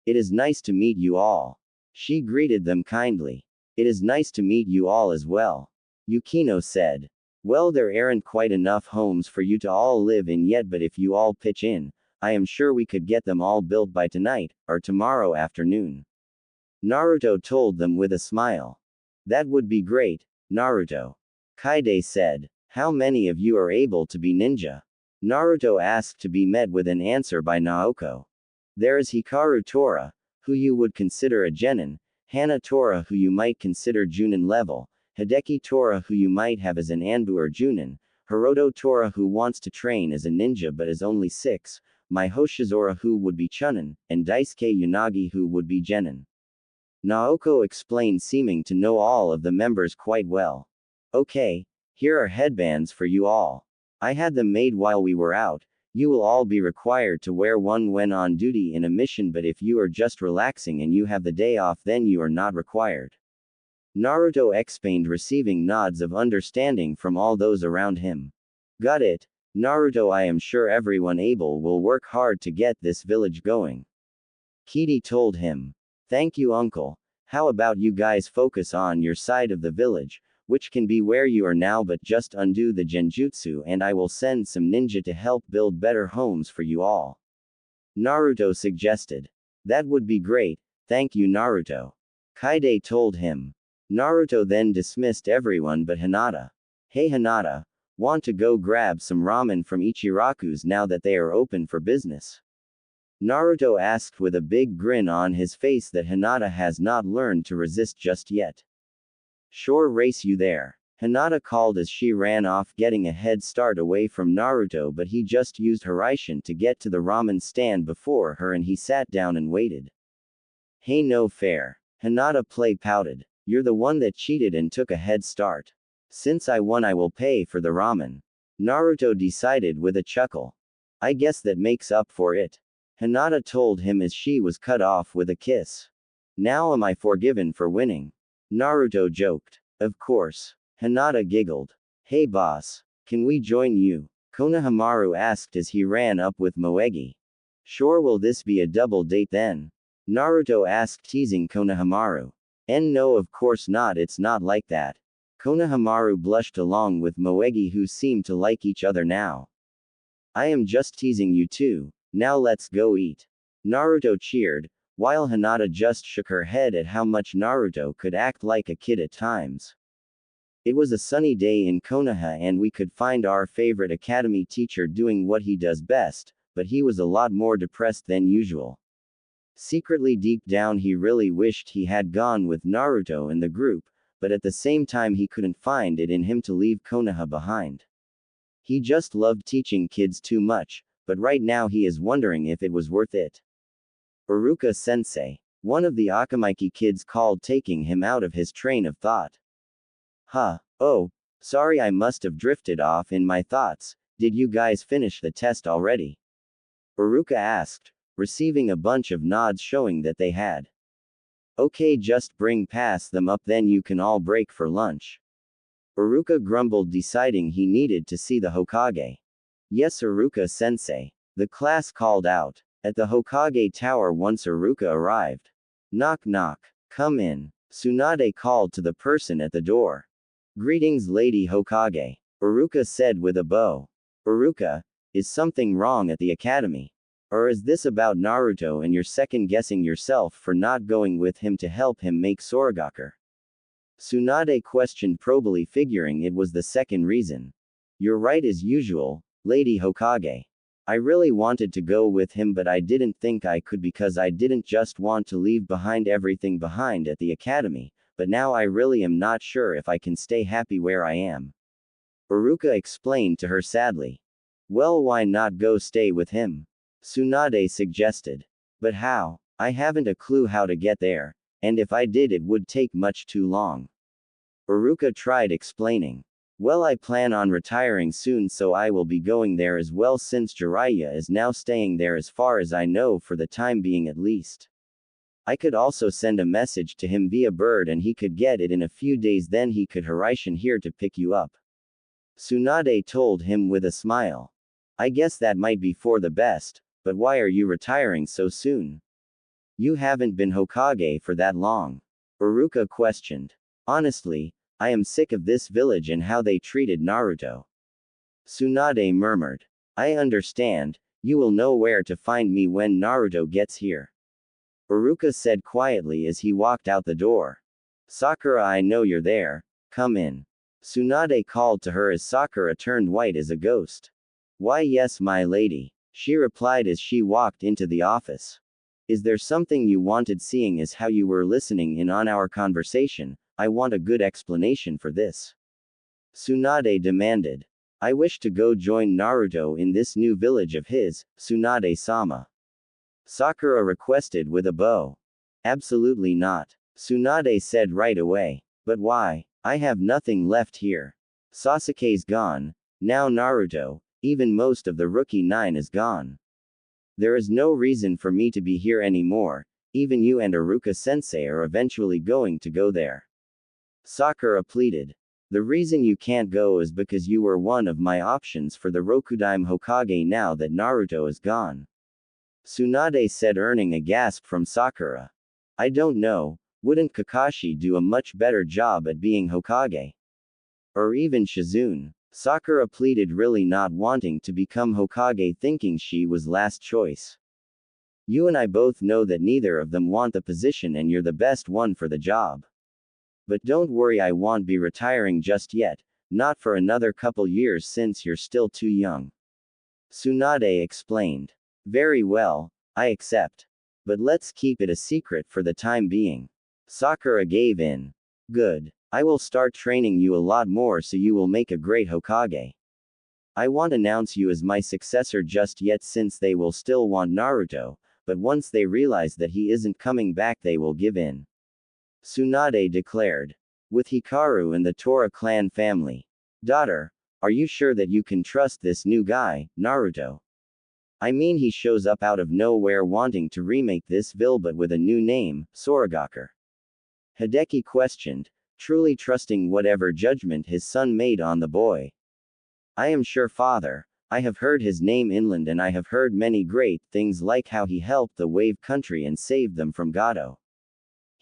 It is nice to meet you all. She greeted them kindly. It is nice to meet you all as well. Yukino said. Well, there aren't quite enough homes for you to all live in yet, but if you all pitch in, I am sure we could get them all built by tonight, or tomorrow afternoon. Naruto told them with a smile. That would be great, Naruto. Kaide said. How many of you are able to be ninja? Naruto asked to be met with an answer by Naoko. There is Hikaru Tora, who you would consider a genin, Hana Tora who you might consider Junin level, Hideki Tora who you might have as an Anbu or Junin, Hiroto Tora who wants to train as a ninja but is only 6, Mai Hoshizora who would be Chunin, and Daisuke Yanagi who would be Genin. Naoko explained, seeming to know all of the members quite well. Okay, here are headbands for you all. I had them made while we were out. You will all be required to wear one when on duty in a mission, but if you are just relaxing and you have the day off then you are not required. Naruto explained, receiving nods of understanding from all those around him. Got it, Naruto. I am sure everyone able will work hard to get this village going. Kidi told him. Thank you, uncle. How about you guys focus on your side of the village, which can be where you are now, but just undo the genjutsu and I will send some ninja to help build better homes for you all. Naruto suggested. That would be great, thank you Naruto. Kaide told him. Naruto then dismissed everyone but Hinata. Hey Hinata, want to go grab some ramen from Ichiraku's now that they are open for business? Naruto asked with a big grin on his face that Hinata has not learned to resist just yet. Sure, race you there. Hinata called as she ran off, getting a head start away from Naruto, but he just used Hiraishin to get to the ramen stand before her and he sat down and waited. Hey, no fair. Hinata pouted. You're the one that cheated and took a head start. Since I won, I will pay for the ramen. Naruto decided with a chuckle. I guess that makes up for it. Hinata told him as she was cut off with a kiss. Now am I forgiven for winning? Naruto joked. Of course. Hinata giggled. Hey boss, can we join you? Konohamaru asked as he ran up with Moegi. Sure, will this be a double date then? Naruto asked, teasing Konohamaru. No, of course not, it's not like that. Konohamaru blushed along with Moegi, who seemed to like each other now. I am just teasing you too. Now let's go eat. Naruto cheered, while Hinata just shook her head at how much Naruto could act like a kid at times. It was a sunny day in Konoha and we could find our favorite academy teacher doing what he does best, but he was a lot more depressed than usual. Secretly deep down he really wished he had gone with Naruto in the group, but at the same time he couldn't find it in him to leave Konoha behind. He just loved teaching kids too much, but right now he is wondering if it was worth it. Iruka-sensei, one of the Akamaiki kids, called, taking him out of his train of thought. Oh, sorry, I must have drifted off in my thoughts. Did you guys finish the test already? Iruka asked, receiving a bunch of nods showing that they had. Okay, just pass them up, then you can all break for lunch. Iruka grumbled, deciding he needed to see the Hokage. Yes, Iruka-sensei. The class called out. At the Hokage tower once Iruka arrived. Knock knock. Come in. Tsunade called to the person at the door. Greetings, Lady Hokage. Iruka said with a bow. Iruka, is something wrong at the academy? Or is this about Naruto and you're second-guessing yourself for not going with him to help him make Soragaku? Tsunade questioned probably, figuring it was the second reason. You're right as usual, Lady Hokage. I really wanted to go with him, but I didn't think I could because I didn't just want to leave behind everything behind at the academy, but now I really am not sure if I can stay happy where I am. Iruka explained to her sadly. Well, why not go stay with him? Tsunade suggested. But how? I haven't a clue how to get there, and if I did it would take much too long. Iruka tried explaining. Well, I plan on retiring soon, so I will be going there as well, since Jiraiya is now staying there as far as I know, for the time being at least. I could also send a message to him via bird and he could get it in a few days, then he could Hiraishin here to pick you up. Tsunade told him with a smile. I guess that might be for the best, but why are you retiring so soon? You haven't been Hokage for that long. Iruka questioned. Honestly, I am sick of this village and how they treated Naruto. Tsunade murmured. I understand, you will know where to find me when Naruto gets here. Iruka said quietly as he walked out the door. Sakura, I know you're there, come in. Tsunade called to her as Sakura turned white as a ghost. Why, yes, my lady, she replied as she walked into the office. Is there something you wanted? Seeing as how you were listening in on our conversation, I want a good explanation for this. Tsunade demanded. I wish to go join Naruto in this new village of his, Tsunade-sama. Sakura requested with a bow. Absolutely not. Tsunade said right away. But why? I have nothing left here. Sasuke's gone. Now Naruto, even most of the Rookie 9 is gone. There is no reason for me to be here anymore. Even you and Iruka-sensei are eventually going to go there. Sakura pleaded. The reason you can't go is because you were one of my options for the Rokudaime Hokage now that Naruto is gone. Tsunade said, earning a gasp from Sakura. I don't know, wouldn't Kakashi do a much better job at being Hokage? Or even Shizune? Sakura pleaded, really not wanting to become Hokage, thinking she was last choice. You and I both know that neither of them want the position and you're the best one for the job. But don't worry, I won't be retiring just yet, not for another couple years since you're still too young. Tsunade explained. Very well, I accept. But let's keep it a secret for the time being. Sakura gave in. Good. I will start training you a lot more so you will make a great Hokage. I won't announce you as my successor just yet since they will still want Naruto, but once they realize that he isn't coming back they will give in. Tsunade declared. With Hikaru and the Tora clan family. Daughter, are you sure that you can trust this new guy, Naruto? I mean he shows up out of nowhere wanting to remake this ville but with a new name, Soragaker. Hideki questioned, truly trusting whatever judgment his son made on the boy. I am sure father, I have heard his name inland and I have heard many great things like how he helped the wave country and saved them from Gato.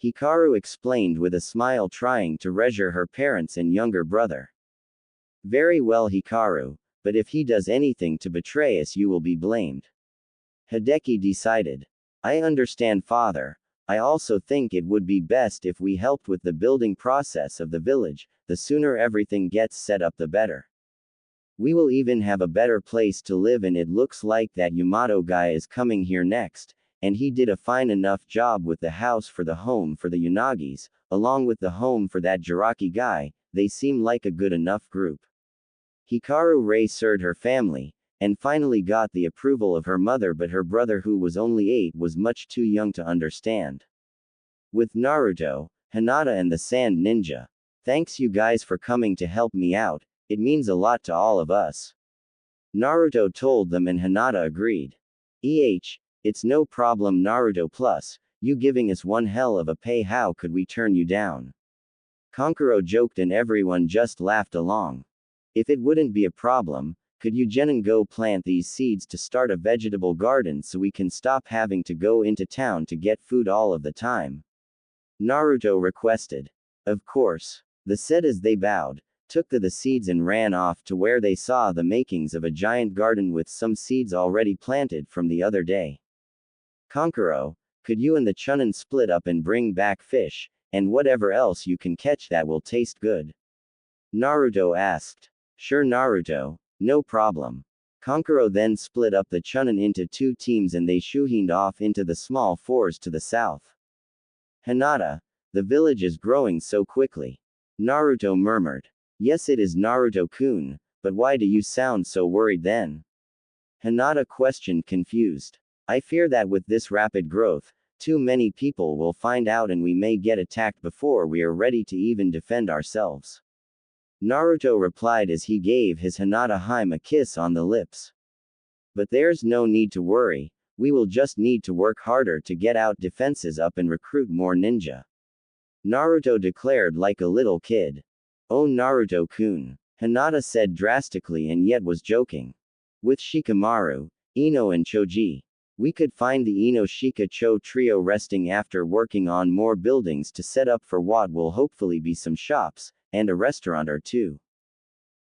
Hikaru explained with a smile trying to reassure her parents and younger brother. Very well Hikaru, but if he does anything to betray us you will be blamed. Hideki decided. I understand father, I also think it would be best if we helped with the building process of the village, the sooner everything gets set up the better. We will even have a better place to live and it looks like that Yamato guy is coming here next, and he did a fine enough job with the house for the home for the Unagis, along with the home for that Jiraki guy, they seem like a good enough group. Hikaru reassured her family, and finally got the approval of her mother but her brother who was only 8 was much too young to understand. With Naruto, Hinata and the Sand Ninja. Thanks you guys for coming to help me out, it means a lot to all of us. Naruto told them and Hinata agreed. It's no problem Naruto plus, you giving us one hell of a pay how could we turn you down? Kankuro joked and everyone just laughed along. If it wouldn't be a problem, could you Genin go plant these seeds to start a vegetable garden so we can stop having to go into town to get food all of the time? Naruto requested. Of course. The said as they bowed, took the seeds and ran off to where they saw the makings of a giant garden with some seeds already planted from the other day. Kankuro, could you and the Chunin split up and bring back fish, and whatever else you can catch that will taste good? Naruto asked. Sure Naruto, no problem. Kankuro then split up the Chunin into 2 teams and they shuhined off into the small forest to the south. Hinata, the village is growing so quickly. Naruto murmured. Yes it is Naruto-kun, but why do you sound so worried then? Hinata questioned confused. I fear that with this rapid growth, too many people will find out and we may get attacked before we are ready to even defend ourselves. Naruto replied as he gave his Hinata-hime a kiss on the lips. But there's no need to worry, we will just need to work harder to get out defenses up and recruit more ninja. Naruto declared like a little kid. Oh Naruto-kun, Hinata said drastically and yet was joking. With Shikamaru, Ino and Choji, we could find the Ino-Shika-Cho trio resting after working on more buildings to set up for what will hopefully be some shops, and a restaurant or two.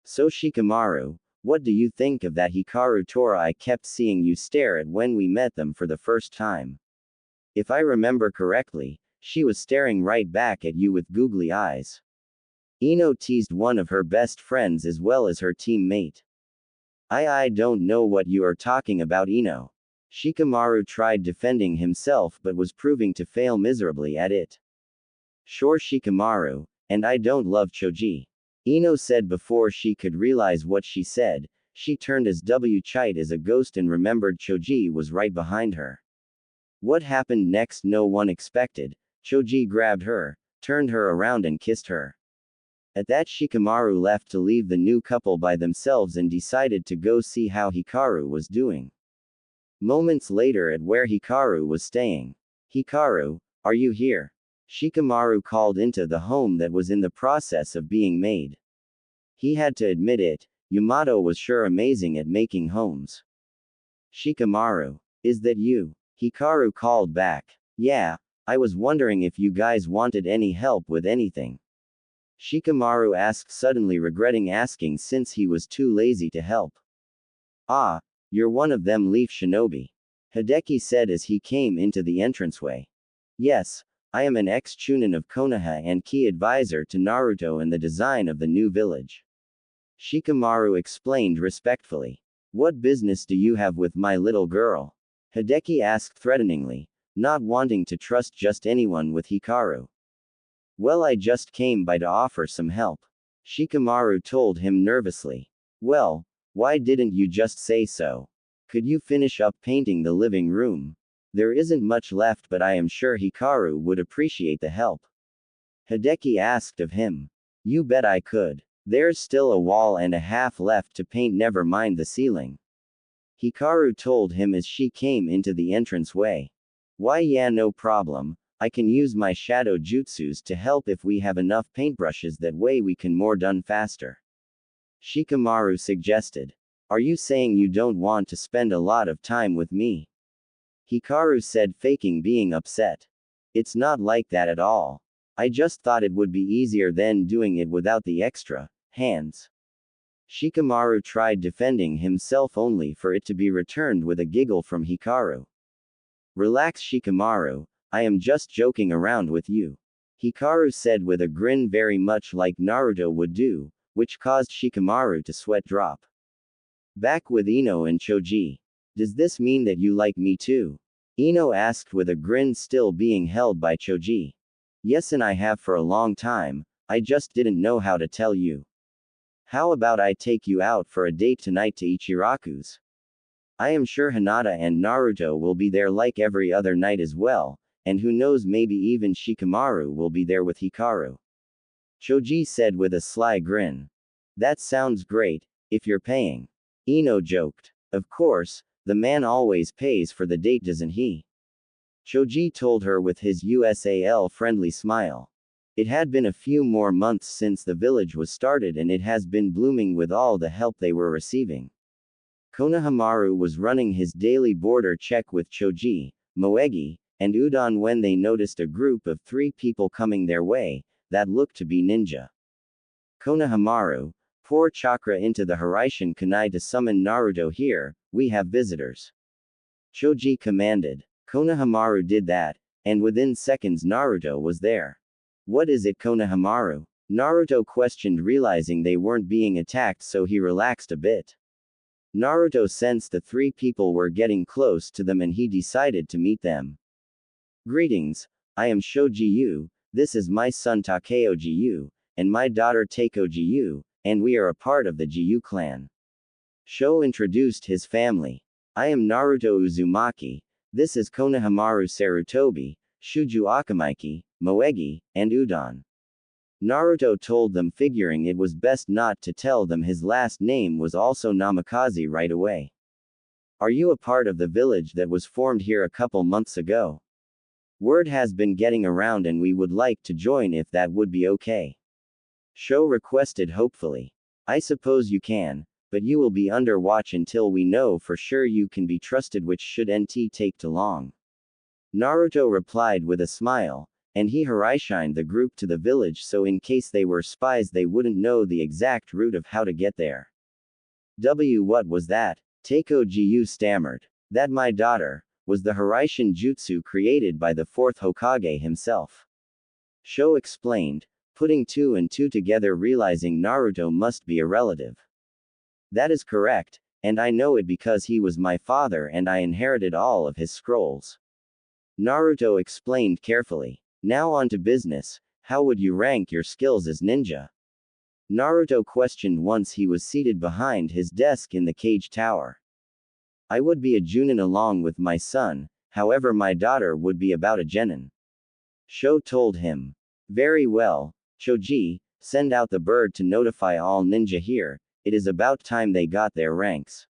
So Shikamaru, what do you think of that Hikaru Tora I kept seeing you stare at when we met them for the first time? If I remember correctly, she was staring right back at you with googly eyes. Ino teased one of her best friends as well as her teammate. I don't know what you are talking about Ino. Shikamaru tried defending himself but was proving to fail miserably at it. Sure Shikamaru, and I don't love Choji. Ino said before she could realize what she said, she turned as Chite as a ghost and remembered Choji was right behind her. What happened next no one expected. Choji grabbed her, turned her around and kissed her. At that Shikamaru left to leave the new couple by themselves and decided to go see how Hikaru was doing. Moments later at where Hikaru was staying. Hikaru, are you here? Shikamaru called into the home that was in the process of being made. He had to admit it, Yamato was sure amazing at making homes. Shikamaru, is that you? Hikaru called back. Yeah, I was wondering if you guys wanted any help with anything. Shikamaru asked suddenly regretting asking since he was too lazy to help. Ah, you're one of them Leaf Shinobi. Hideki said as he came into the entranceway. Yes, I am an ex-chunin of Konoha and key advisor to Naruto in the design of the new village. Shikamaru explained respectfully. What business do you have with my little girl? Hideki asked threateningly, not wanting to trust just anyone with Hikaru. Well I just came by to offer some help. Shikamaru told him nervously. Well, why didn't you just say so? Could you finish up painting the living room? There isn't much left, but I am sure Hikaru would appreciate the help. Hideki asked of him. You bet I could. There's still a wall and a half left to paint, never mind the ceiling. Hikaru told him as she came into the entranceway. Why, yeah, no problem. I can use my shadow jutsus to help if we have enough paintbrushes, that way we can more done faster. Shikamaru suggested. Are you saying you don't want to spend a lot of time with me? Hikaru said, faking being upset. It's not like that at all. I just thought it would be easier than doing it without the extra hands. Shikamaru tried defending himself, only for it to be returned with a giggle from Hikaru. Relax, Shikamaru, I am just joking around with you. Hikaru said with a grin, very much like Naruto would do, which caused Shikamaru to sweat drop. Back with Ino and Choji. Does this mean that you like me too? Ino asked with a grin, still being held by Choji. Yes, and I have for a long time, I just didn't know how to tell you. How about I take you out for a date tonight to Ichiraku's? I am sure Hinata and Naruto will be there like every other night as well, and who knows, maybe even Shikamaru will be there with Hikaru. Choji said with a sly grin. That sounds great, if you're paying. Ino joked. Of course, the man always pays for the date, doesn't he? Choji told her with his USAL friendly smile. It had been a few more months since the village was started, and it has been blooming with all the help they were receiving. Konohamaru was running his daily border check with Choji, Moegi, and Udon when they noticed a group of 3 people coming their way, that looked to be ninja. Konohamaru, pour chakra into the Hiraishin kunai to summon Naruto here, we have visitors. Choji commanded. Konohamaru did that, and within seconds Naruto was there. What is it, Konohamaru? Naruto questioned, realizing they weren't being attacked, so he relaxed a bit. Naruto sensed the 3 people were getting close to them and he decided to meet them. Greetings, I am Shoji-yu, this is my son Takeo-ji-yu, and my daughter Teiko-ji-yu, and we are a part of the Ji-yu clan. Sho introduced his family. I am Naruto Uzumaki, this is Konohamaru Sarutobi, Shuju Akamaiki, Moegi, and Udon. Naruto told them, figuring it was best not to tell them his last name was also Namikaze right away. Are you a part of the village that was formed here a couple months ago? Word has been getting around and we would like to join if that would be okay. Sho requested hopefully. I suppose you can, but you will be under watch until we know for sure you can be trusted, which should NT take too long. Naruto replied with a smile, and he Hiraishined the group to the village so in case they were spies they wouldn't know the exact route of how to get there. What was that? Teiko-ji-yu stammered. That, my daughter, was the Hiraishin jutsu created by the 4th Hokage himself. Sho explained, putting 2 and 2 together, realizing Naruto must be a relative. That is correct, and I know it because he was my father and I inherited all of his scrolls. Naruto explained carefully. Now on to business, how would you rank your skills as ninja? Naruto questioned once he was seated behind his desk in the cage tower. I would be a Junin along with my son, however my daughter would be about a genin. Sho told him. Very well, Choji, send out the bird to notify all ninja here, it is about time they got their ranks.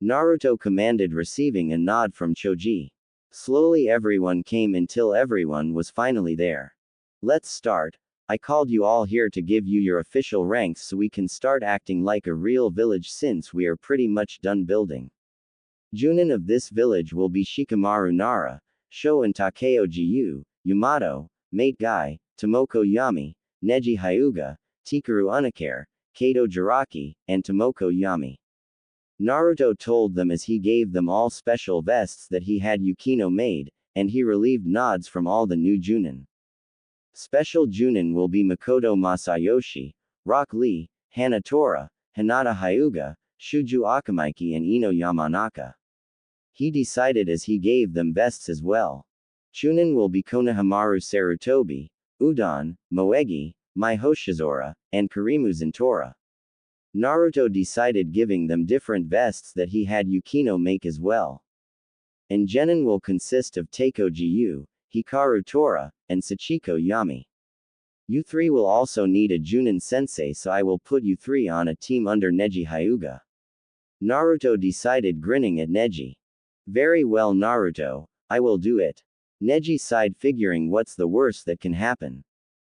Naruto commanded, receiving a nod from Choji. Slowly everyone came until everyone was finally there. Let's start. I called you all here to give you your official ranks so we can start acting like a real village since we are pretty much done building. Junin of this village will be Shikamaru Nara, Sho and Takeo-ji-yu, Yamato, Mate Guy, Tomoko Yami, Neji Hyuga, Tikaru Unakare, Kato Jiraki, and Tomoko Yami. Naruto told them as he gave them all special vests that he had Yukino made, and he relieved nods from all the new Junin. Special Junin will be Makoto Masayoshi, Rock Lee, Hanatora, Hinata Hyuga, Shuju Akamaiki and Ino Yamanaka. He decided as he gave them vests as well. Chunin will be Konohamaru Sarutobi, Udon, Moegi, Mai Hoshizora, and Karimu Zentora. Naruto decided giving them different vests that he had Yukino make as well. And genin will consist of Taikoji Yu, Hikaru Tora, and Sachiko Yami. You three will also need a Junin sensei, so I will put you three on a team under Neji Hyuga. Naruto decided, grinning at Neji. Very well, Naruto, I will do it. Neji sighed, figuring what's the worst that can happen.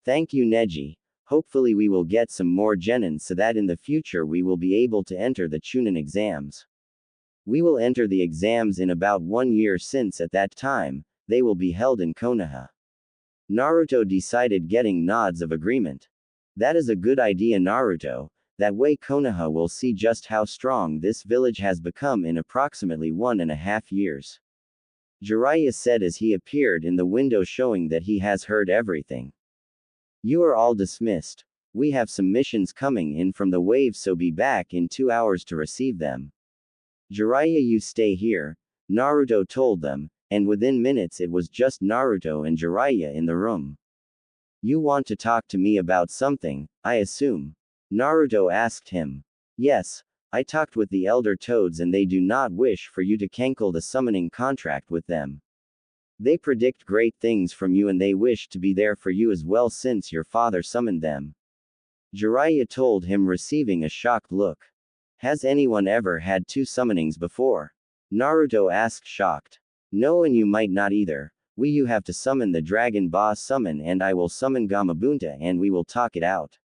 Thank you, Neji. Hopefully we will get some more genin so that in the future we will be able to enter the Chunin exams. We will enter the exams in about 1 year, since at that time, they will be held in Konoha. Naruto decided, getting nods of agreement. That is a good idea, Naruto. That way Konoha will see just how strong this village has become in approximately 1.5 years. Jiraiya said as he appeared in the window, showing that he has heard everything. You are all dismissed. We have some missions coming in from the wave, so be back in 2 hours to receive them. Jiraiya, you stay here, Naruto told them, and within minutes it was just Naruto and Jiraiya in the room. You want to talk to me about something, I assume? Naruto asked him. Yes, I talked with the Elder Toads and they do not wish for you to cancel the summoning contract with them. They predict great things from you and they wish to be there for you as well since your father summoned them. Jiraiya told him, receiving a shocked look. Has anyone ever had 2 summonings before? Naruto asked, shocked. No, and you might not either. You have to summon the Dragon Boss summon and I will summon Gamabunta and we will talk it out.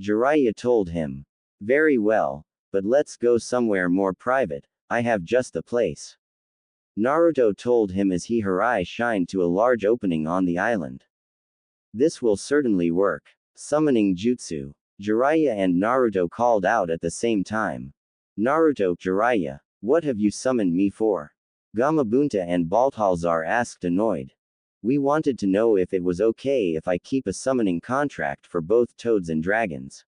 Jiraiya told him. Very well, but let's go somewhere more private, I have just the place. Naruto told him as he shined to a large opening on the island. This will certainly work. Summoning Jutsu. Jiraiya and Naruto called out at the same time. Naruto, Jiraiya, what have you summoned me for? Gamabunta and Balthazar asked, annoyed. We wanted to know if it was okay if I keep a summoning contract for both toads and dragons.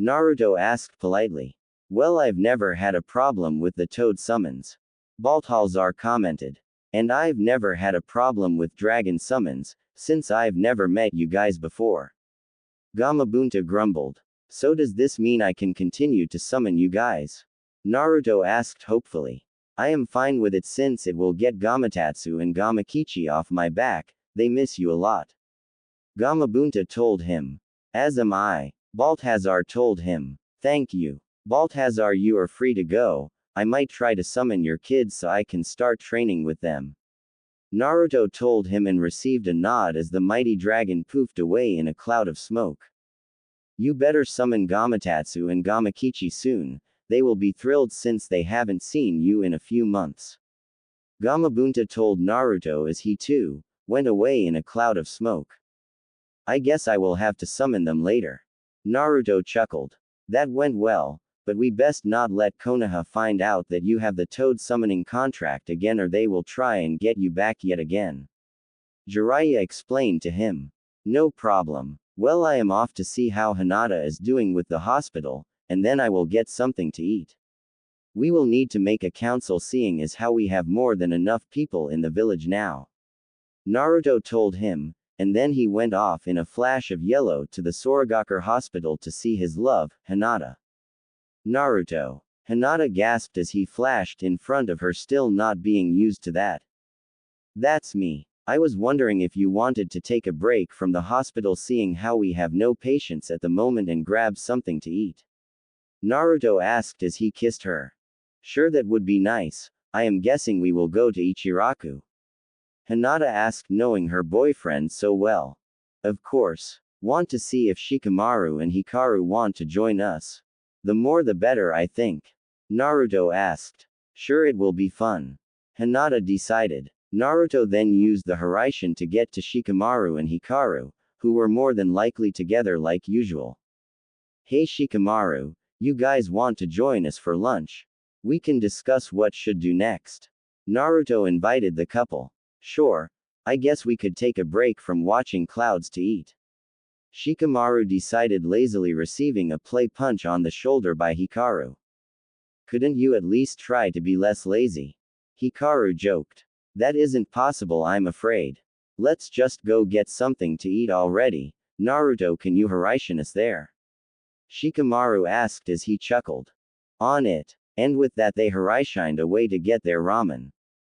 Naruto asked politely. Well, I've never had a problem with the toad summons. Balthazar commented. And I've never had a problem with dragon summons, since I've never met you guys before. Gamabunta grumbled. So does this mean I can continue to summon you guys? Naruto asked hopefully. I am fine with it since it will get Gamatatsu and Gamakichi off my back, they miss you a lot. Gamabunta told him. As am I. Balthazar told him. Thank you. Balthazar, you are free to go, I might try to summon your kids so I can start training with them. Naruto told him and received a nod as the mighty dragon poofed away in a cloud of smoke. You better summon Gamatatsu and Gamakichi soon. They will be thrilled since they haven't seen you in a few months. Gamabunta told Naruto as he too went away in a cloud of smoke. I guess I will have to summon them later. Naruto chuckled. That went well, but we best not let Konoha find out that you have the toad summoning contract again or they will try and get you back yet again. Jiraiya explained to him. No problem. Well, I am off to see how Hinata is doing with the hospital, and then I will get something to eat. We will need to make a council seeing as how we have more than enough people in the village now. Naruto told him, and then he went off in a flash of yellow to the Soragaku hospital to see his love, Hinata. Naruto. Hinata gasped as he flashed in front of her, still not being used to that. That's me. I was wondering if you wanted to take a break from the hospital seeing how we have no patients at the moment and grab something to eat. Naruto asked as he kissed her. Sure, that would be nice. I am guessing we will go to Ichiraku. Hinata asked, knowing her boyfriend so well. Of course. Want to see if Shikamaru and Hikaru want to join us. The more the better, I think. Naruto asked. Sure, it will be fun. Hinata decided. Naruto then used the Hiraishin to get to Shikamaru and Hikaru, who were more than likely together like usual. Hey Shikamaru, you guys want to join us for lunch? We can discuss what should do next. Naruto invited the couple. Sure, I guess we could take a break from watching clouds to eat. Shikamaru decided lazily, receiving a play punch on the shoulder by Hikaru. Couldn't you at least try to be less lazy? Hikaru joked. That isn't possible, I'm afraid. Let's just go get something to eat already. Naruto, can you Hiraishin us there? Shikamaru asked as he chuckled. On it. And with that they Hiraishined away to get their ramen.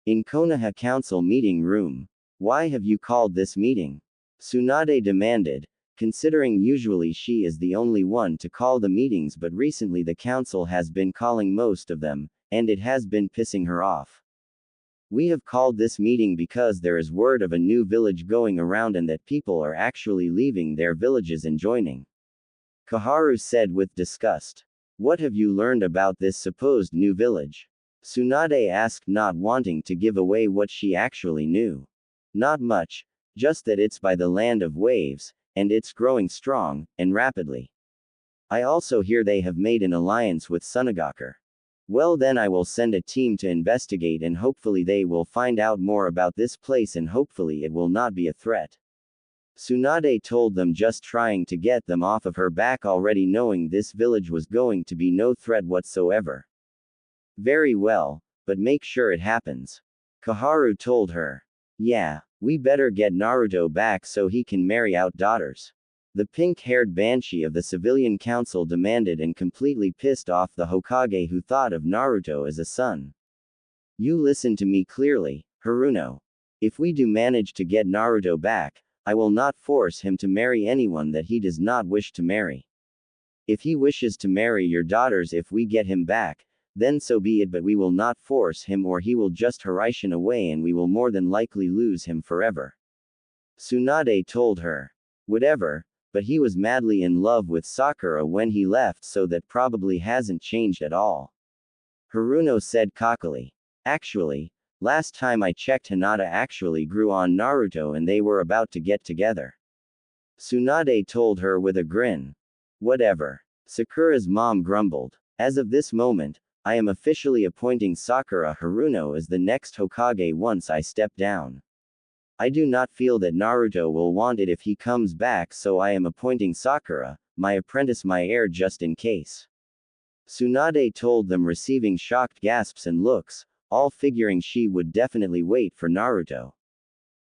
In Konoha Council meeting room. Why have you called this meeting? Tsunade demanded, considering usually she is the only one to call the meetings, but recently the council has been calling most of them, and it has been pissing her off. We have called this meeting because there is word of a new village going around and that people are actually leaving their villages and joining. Kaharu said with disgust. What have you learned about this supposed new village? Tsunade asked, not wanting to give away what she actually knew. Not much, just that it's by the land of waves, and it's growing strong, and rapidly. I also hear they have made an alliance with Sunagakur. Well then I will send a team to investigate and hopefully they will find out more about this place and hopefully it will not be a threat. Tsunade told them, just trying to get them off of her back, already knowing this village was going to be no threat whatsoever. Very well, but make sure it happens. Kaharu told her. Yeah, we better get Naruto back so he can marry out daughters. The pink-haired banshee of the civilian council demanded and completely pissed off the Hokage who thought of Naruto as a son. You listen to me clearly, Haruno. If we do manage to get Naruto back, I will not force him to marry anyone that he does not wish to marry. If he wishes to marry your daughters if we get him back, then so be it, but we will not force him or he will just Hiraishin away and we will more than likely lose him forever. Tsunade told her. Whatever, but he was madly in love with Sakura when he left, so that probably hasn't changed at all. Haruno said cockily. Actually, last time I checked, Hinata actually grew on Naruto and they were about to get together. Tsunade told her with a grin. Whatever. Sakura's mom grumbled. As of this moment, I am officially appointing Sakura Haruno as the next Hokage once I step down. I do not feel that Naruto will want it if he comes back, so I am appointing Sakura, my apprentice, my heir, just in case. Tsunade told them, receiving shocked gasps and looks, all figuring she would definitely wait for Naruto.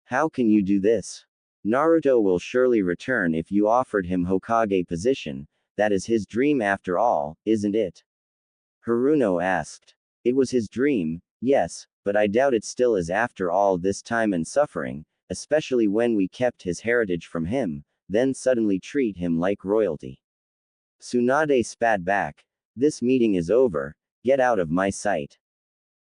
How can you do this? Naruto will surely return if you offered him Hokage position, that is his dream after all, isn't it? Haruno asked. It was his dream, yes, but I doubt it still is after all this time and suffering, especially when we kept his heritage from him, then suddenly treat him like royalty. Tsunade spat back. This meeting is over, get out of my sight.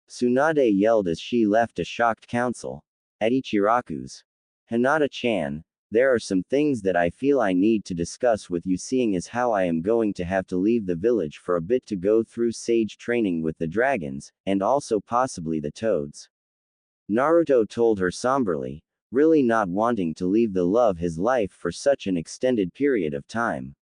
Tsunade yelled as she left a shocked council. At Ichiraku's. Hinata-chan, there are some things that I feel I need to discuss with you, seeing as how I am going to have to leave the village for a bit to go through sage training with the dragons, and also possibly the toads. Naruto told her somberly, really not wanting to leave the love his life for such an extended period of time.